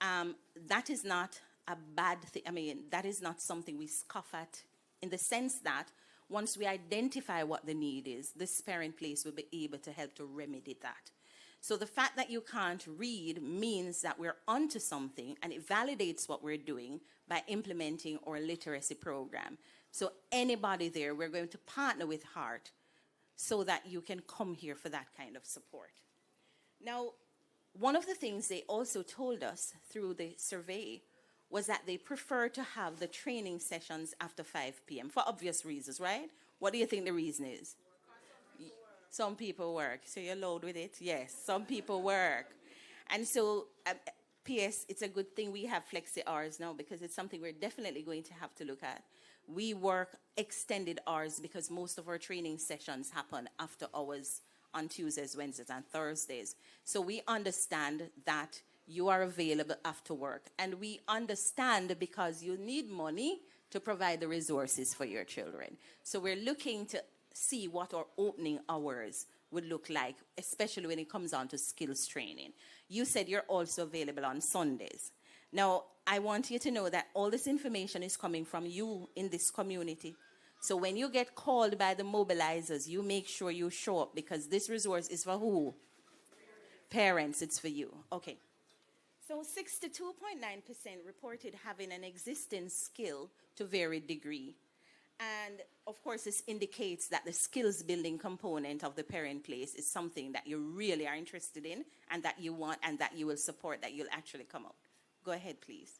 That is not a bad thing. I mean, that is not something we scoff at, in the sense that once we identify what the need is, this parent place will be able to help to remedy that. So the fact that you can't read means that we're onto something, and it validates what we're doing by implementing our literacy program. So anybody there, we're going to partner with Heart so that you can come here for that kind of support. Now, one of the things they also told us through the survey was that they prefer to have the training sessions after 5 p.m. for obvious reasons, right? What do you think the reason is? Some people work. So you're loud with it? Yes, some people work. And so, P.S., it's a good thing we have flexi hours now, because it's something we're definitely going to have to look at. We work extended hours because most of our training sessions happen after hours on Tuesdays, Wednesdays, and Thursdays. So we understand that you are available after work. And we understand because you need money to provide the resources for your children. So we're looking to see what our opening hours would look like, especially when it comes on to skills training. You said you're also available on Sundays. Now, I want you to know that all this information is coming from you in this community. So when you get called by the mobilizers, you make sure you show up, because this resource is for who? Parents, it's for you. Okay. So 62.9% reported having an existing skill to varied degree. And of course, this indicates that the skills building component of the parent place is something that you really are interested in, and that you want, and that you will support, that you'll actually come out. Go ahead, please.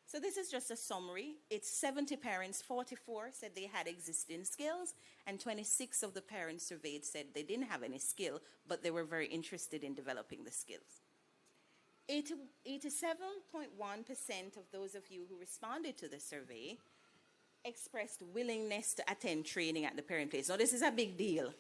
So this is just a summary. It's 70 parents, 44 said they had existing skills, and 26 of the parents surveyed said they didn't have any skill, but they were very interested in developing the skills. 87.1% of those of you who responded to the survey expressed willingness to attend training at the parent place. Now, this is a big deal,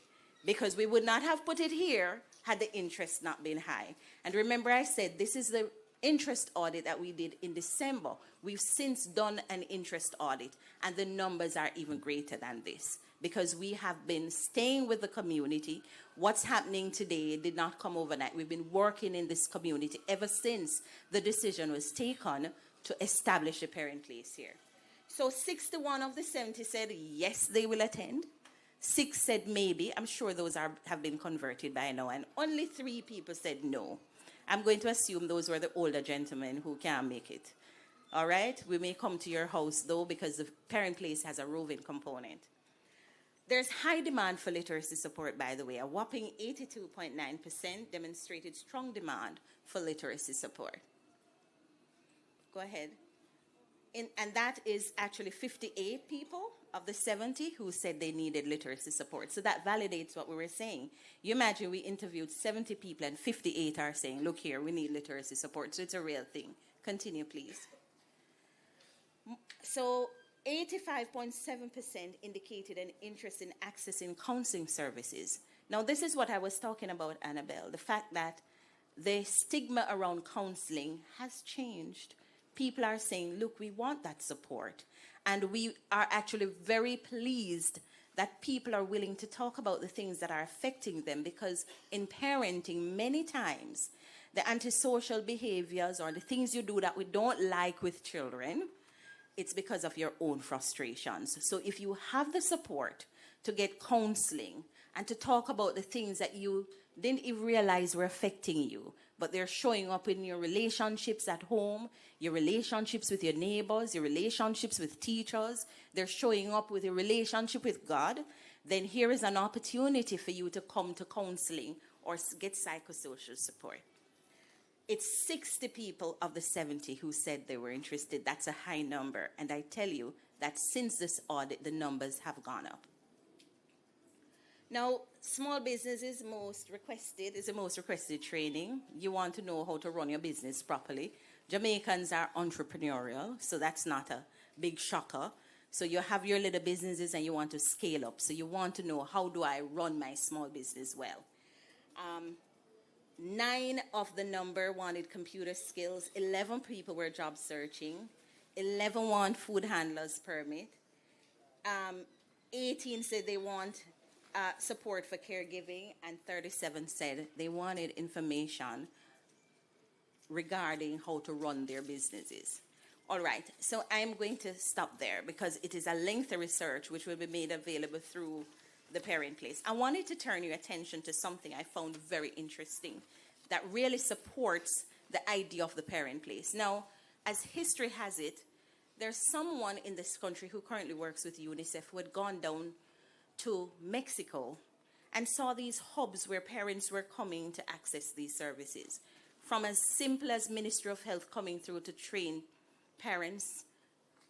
because we would not have put it here had the interest not been high. And remember, I said this is the interest audit that we did in December. We've since done an interest audit, and the numbers are even greater than this, because we have been staying with the community. What's happening today did not come overnight. We've been working in this community ever since the decision was taken to establish a parent place here. So 61 of the 70 said yes, they will attend. 6 said maybe. I'm sure those have been converted by now. And only 3 people said no. I'm going to assume those were the older gentlemen who can't make it. All right? We may come to your house, though, because the parent place has a roving component. There's high demand for literacy support, by the way. A whopping 82.9% demonstrated strong demand for literacy support. Go ahead. And that is actually 58 people of the 70 who said they needed literacy support. So that validates what we were saying. You imagine we interviewed 70 people and 58 are saying, look here, we need literacy support. So it's a real thing. Continue, please. So 85.7% indicated an interest in accessing counseling services. Now, this is what I was talking about, Annabelle, the fact that the stigma around counseling has changed. People are saying, look, we want that support. And we are actually very pleased that people are willing to talk about the things that are affecting them, because in parenting, many times, the antisocial behaviors or the things you do that we don't like with children, it's because of your own frustrations. So if you have the support to get counseling and to talk about the things that you didn't even realize were affecting you, but they're showing up in your relationships at home, your relationships with your neighbors, your relationships with teachers, they're showing up with your relationship with God, then here is an opportunity for you to come to counseling or get psychosocial support. It's 60 people of the 70 who said they were interested. That's a high number. And I tell you that since this audit, the numbers have gone up. Now, small business is the most requested training. You want to know how to run your business properly. Jamaicans are entrepreneurial, so that's not a big shocker. So you have your little businesses and you want to scale up. So you want to know, how do I run my small business well? 9 of the number wanted computer skills. 11 people were job searching. 11 want food handlers permit. 18 said they want support for caregiving, and 37 said they wanted information regarding how to run their businesses. All right, so I'm going to stop there because it is a lengthy research which will be made available through the Parent Place. I wanted to turn your attention to something I found very interesting that really supports the idea of the Parent Place. Now, as history has it, there's someone in this country who currently works with UNICEF who had gone down to Mexico and saw these hubs where parents were coming to access these services. From as simple as Ministry of Health coming through to train parents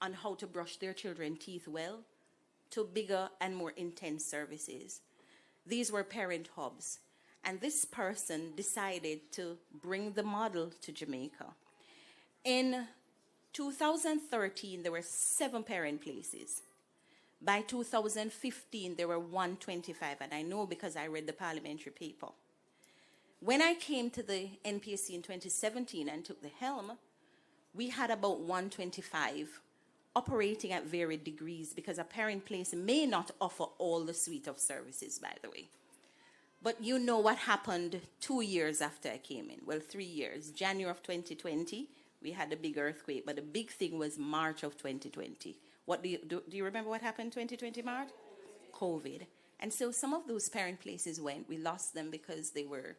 on how to brush their children's teeth well, to bigger and more intense services. These were parent hubs. And this person decided to bring the model to Jamaica. In 2013, there were 7 parent places. By 2015, there were 125, and I know because I read the parliamentary paper. When I came to the NPSC in 2017 and took the helm, we had about 125 operating at varied degrees, because a parent place may not offer all the suite of services, by the way. But you know what happened 2 years after I came in. Well, 3 years. January of 2020, we had a big earthquake, but the big thing was March of 2020. What do you remember what happened 2020 March? COVID. And so some of those parent places went. We lost them because they were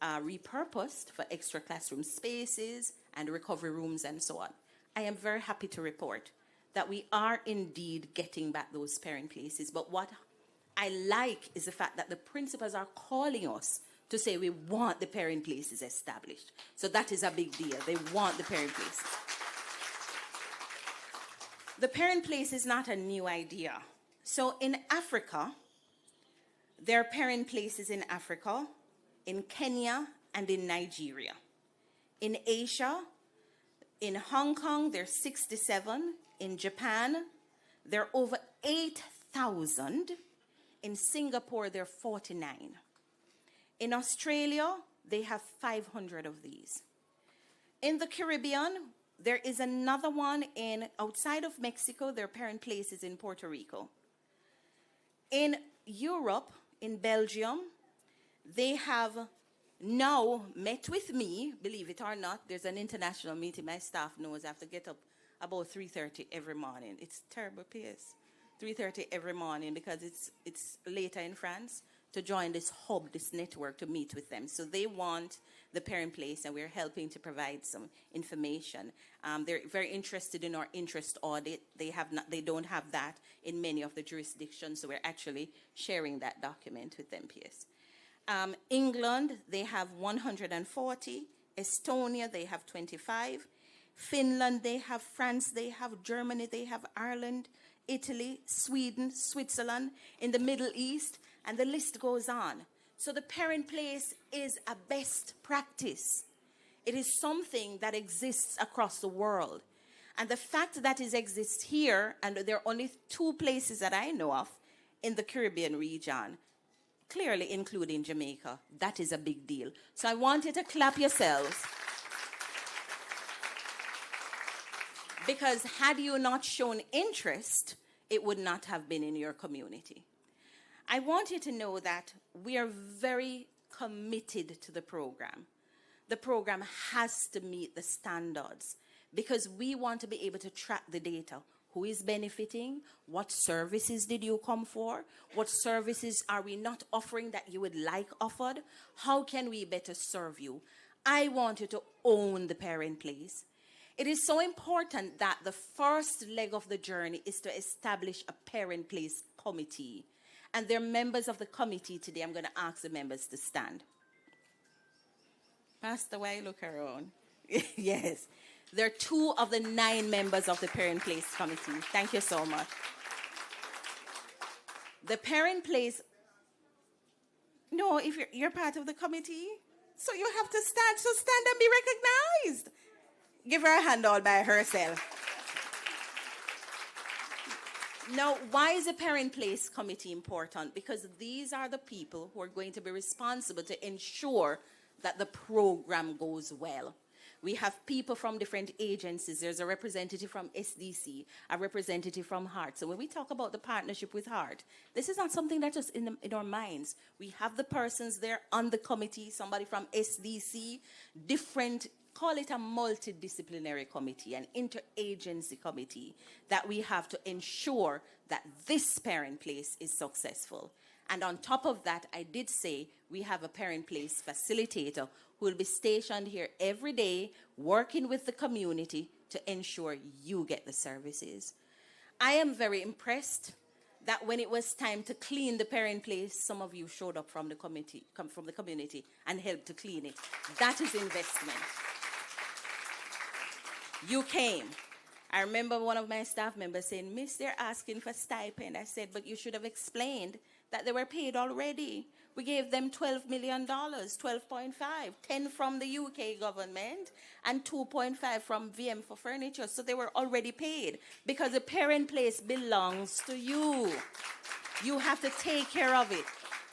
repurposed for extra classroom spaces and recovery rooms and so on. I am very happy to report that we are indeed getting back those parent places. But what I like is the fact that the principals are calling us to say we want the parent places established. So that is a big deal. They want the parent places. The parent place is not a new idea. So in Africa, there are parent places in Africa, in Kenya, and in Nigeria. In Asia, in Hong Kong, there are 67. In Japan, there are over 8,000. In Singapore, there are 49. In Australia, they have 500 of these. In the Caribbean, there is another one outside of Mexico. There are parent places in Puerto Rico. In Europe, in Belgium, they have now met with me, believe it or not. There's an international meeting. My staff knows I have to get up about 3:30 every morning. It's terrible pace. 3:30 every morning because it's later in France, to join this hub, this network, to meet with them. So they want the parent place, and we're helping to provide some information. They're very interested in our interest audit. They don't have that in many of the jurisdictions, so we're actually sharing that document with MPS. England, they have 140. Estonia, they have 25. Finland, they have. France, they have. Germany, they have. Ireland, Italy, Sweden, Switzerland, in the Middle East, and the list goes on. So the parent place is a best practice. It is something that exists across the world. And the fact that it exists here, and there are only 2 places that I know of in the Caribbean region, clearly including Jamaica, that is a big deal. So I want you to clap yourselves. Because had you not shown interest, it would not have been in your community. I want you to know that we are very committed to the program. The program has to meet the standards because we want to be able to track the data. Who is benefiting? What services did you come for? What services are we not offering that you would like offered? How can we better serve you? I want you to own the parent place. It is so important that the first leg of the journey is to establish a parent place committee. And there are members of the committee today. I'm going to ask the members to stand. Pastor, why you look around? Yes. There are 2 of the 9 members of the Parent Place Committee. Thank you so much. The Parent Place, no, if you're part of the committee, so you have to stand. So stand and be recognized. Give her a hand all by herself. Now, why is the Parent Place Committee important? Because these are the people who are going to be responsible to ensure that the program goes well. We have people from different agencies. There's a representative from SDC, a representative from HEART. So when we talk about the partnership with HEART, this is not something that's just in our minds. We have the persons there on the committee, somebody from SDC, different, call it a multidisciplinary committee, an interagency committee that we have to ensure that this parent place is successful. And on top of that, I did say we have a parent place facilitator who will be stationed here every day, working with the community to ensure you get the services. I am very impressed that when it was time to clean the parent place, some of you showed up from the community and helped to clean it. That is investment. You came. I remember one of my staff members saying, "Miss, they're asking for stipend." I said, "But you should have explained that they were paid already. We gave them $12 million, 12.5, 10 from the UK government and 2.5 from VM for furniture. So they were already paid because the parent place belongs to you. You have to take care of it.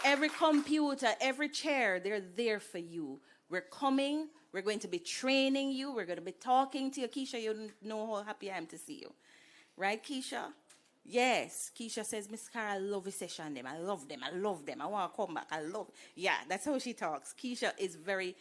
Every computer, every chair, they're there for you. We're coming. We're going to be training you. We're going to be talking to you. Keisha, you know how happy I am to see you. Right, Keisha? Yes, Keisha says, "Miss Cara, I love the session them. I love them. I love them. I want to come back. I love." Yeah, that's how she talks. Keisha is very,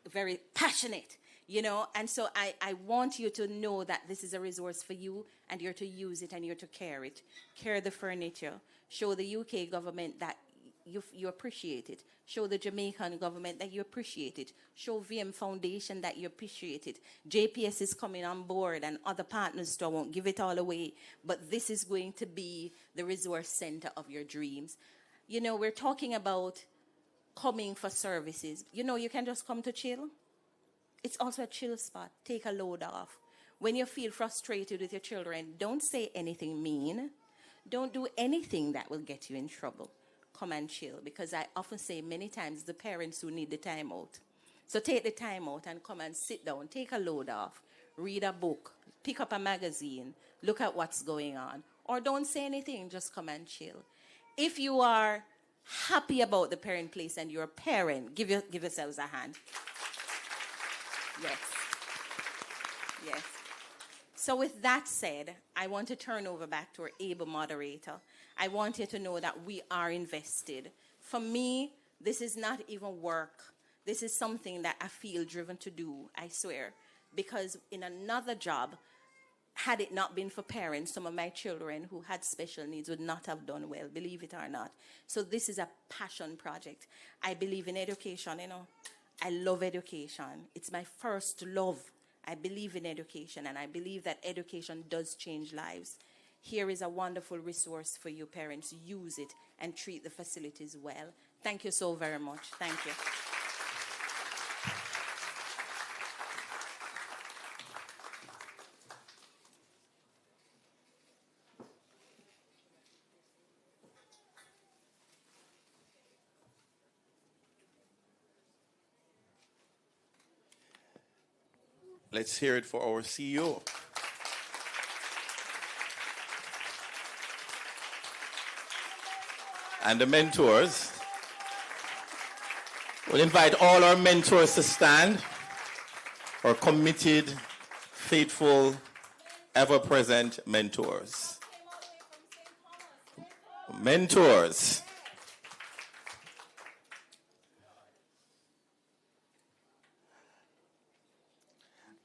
very passionate, you know. And so I want you to know that this is a resource for you, and you're to use it and you're to care it. Care the furniture. Show the UK government that you appreciate it. Show the Jamaican government that you appreciate it. Show VM Foundation that you appreciate it. JPS is coming on board and other partners, so I won't give it all away. But this is going to be the resource center of your dreams. You know, we're talking about coming for services. You know, you can just come to chill. It's also a chill spot. Take a load off. When you feel frustrated with your children, don't say anything mean. Don't do anything that will get you in trouble. Come and chill, because I often say many times the parents who need the time out. So take the time out and come and sit down, take a load off, read a book, pick up a magazine, look at what's going on. Or don't say anything, just come and chill. If you are happy about the parent place and you're a parent, give yourselves a hand. Yes. Yes. So with that said, I want to turn over back to our able moderator. I want you to know that we are invested. For me, this is not even work. This is something that I feel driven to do, I swear. Because in another job, had it not been for parents, some of my children who had special needs would not have done well, believe it or not. So this is a passion project. I believe in education, you know. I love education. It's my first love. I believe in education, and I believe that education does change lives. Here is a wonderful resource for you parents. Use it and treat the facilities well. Thank you so very much. Thank you. Let's hear it for our CEO. And the mentors. We'll invite all our mentors to stand. Our committed, faithful, ever-present mentors. Mentors.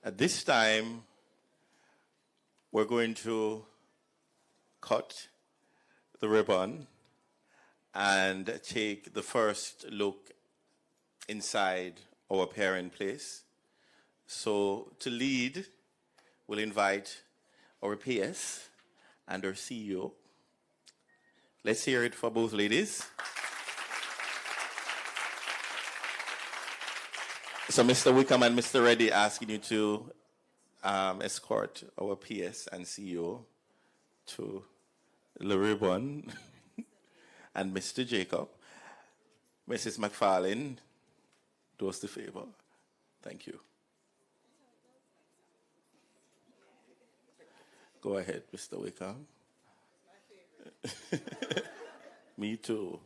At this time, we're going to cut the ribbon and take the first look inside our parent place. So to lead, we'll invite our PS and our CEO. Let's hear it for both ladies. So Mr. Wickham and Mr. Reddy asking you to escort our PS and CEO to the ribbon. And Mr. Jacob, Mrs. McFarlane, do us the favor. Thank you. Go ahead, Mr. Wickham. Me too.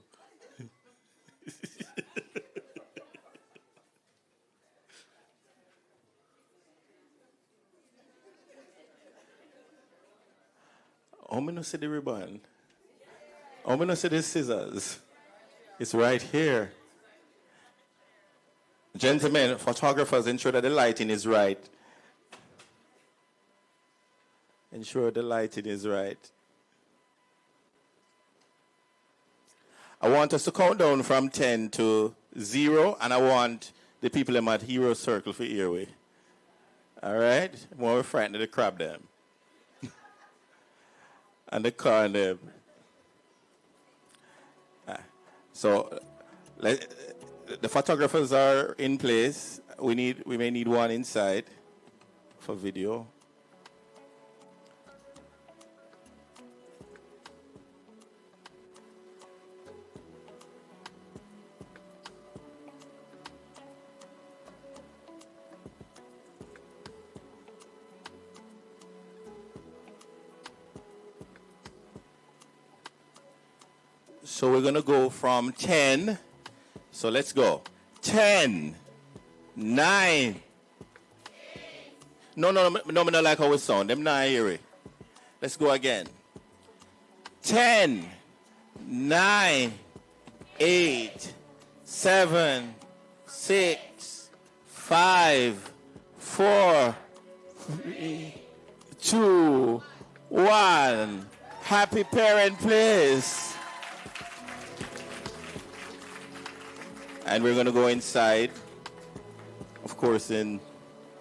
How many see the ribbon? How many see the scissors? It's right here. Gentlemen, photographers, ensure that the lighting is right. Ensure the lighting is right. I want us to count down from 10 to 0, and I want the people in my hero circle for airway. All right? More frightened of the crab them. And the car and them. So the photographers are in place. We may need one inside for video. So we're going to go from 10. So let's go. 10, 9. No, I don't like how we sound. Them not hear it. Let's go again. 10, 9, 8, 7, 6, 5, 4, 3, 2, 1. Happy parent, please. And we're going to go inside, of course, in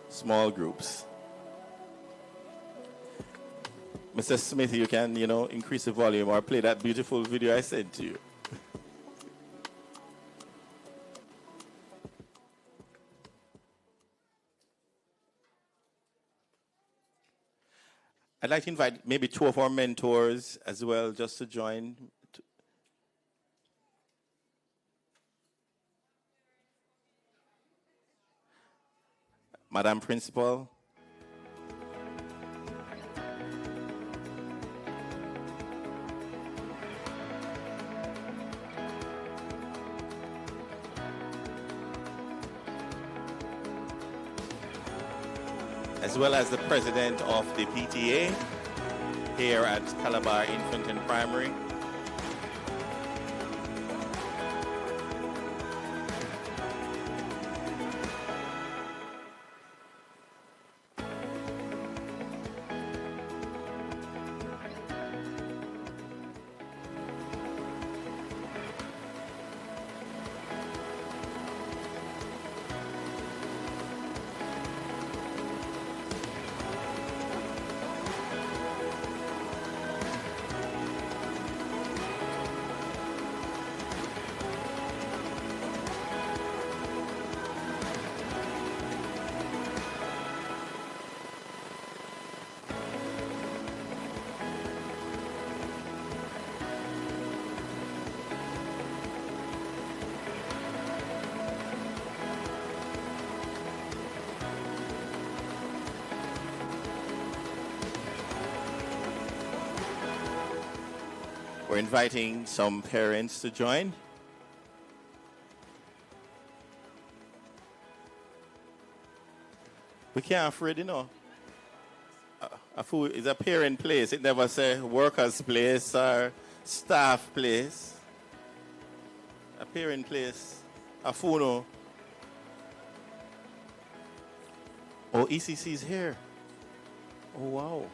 small groups. Mr. Smith, you can, increase the volume or play that beautiful video I sent to you. I'd like to invite maybe 2 of our mentors as well just to join. Madam Principal. As well as the president of the PTA here at Calabar Infant and Primary. We're inviting some parents to join. We can't afraid, A food is a parent place. It never say workers' place or staff place. A parent place. A funo. Oh, ECC is here. Oh, wow.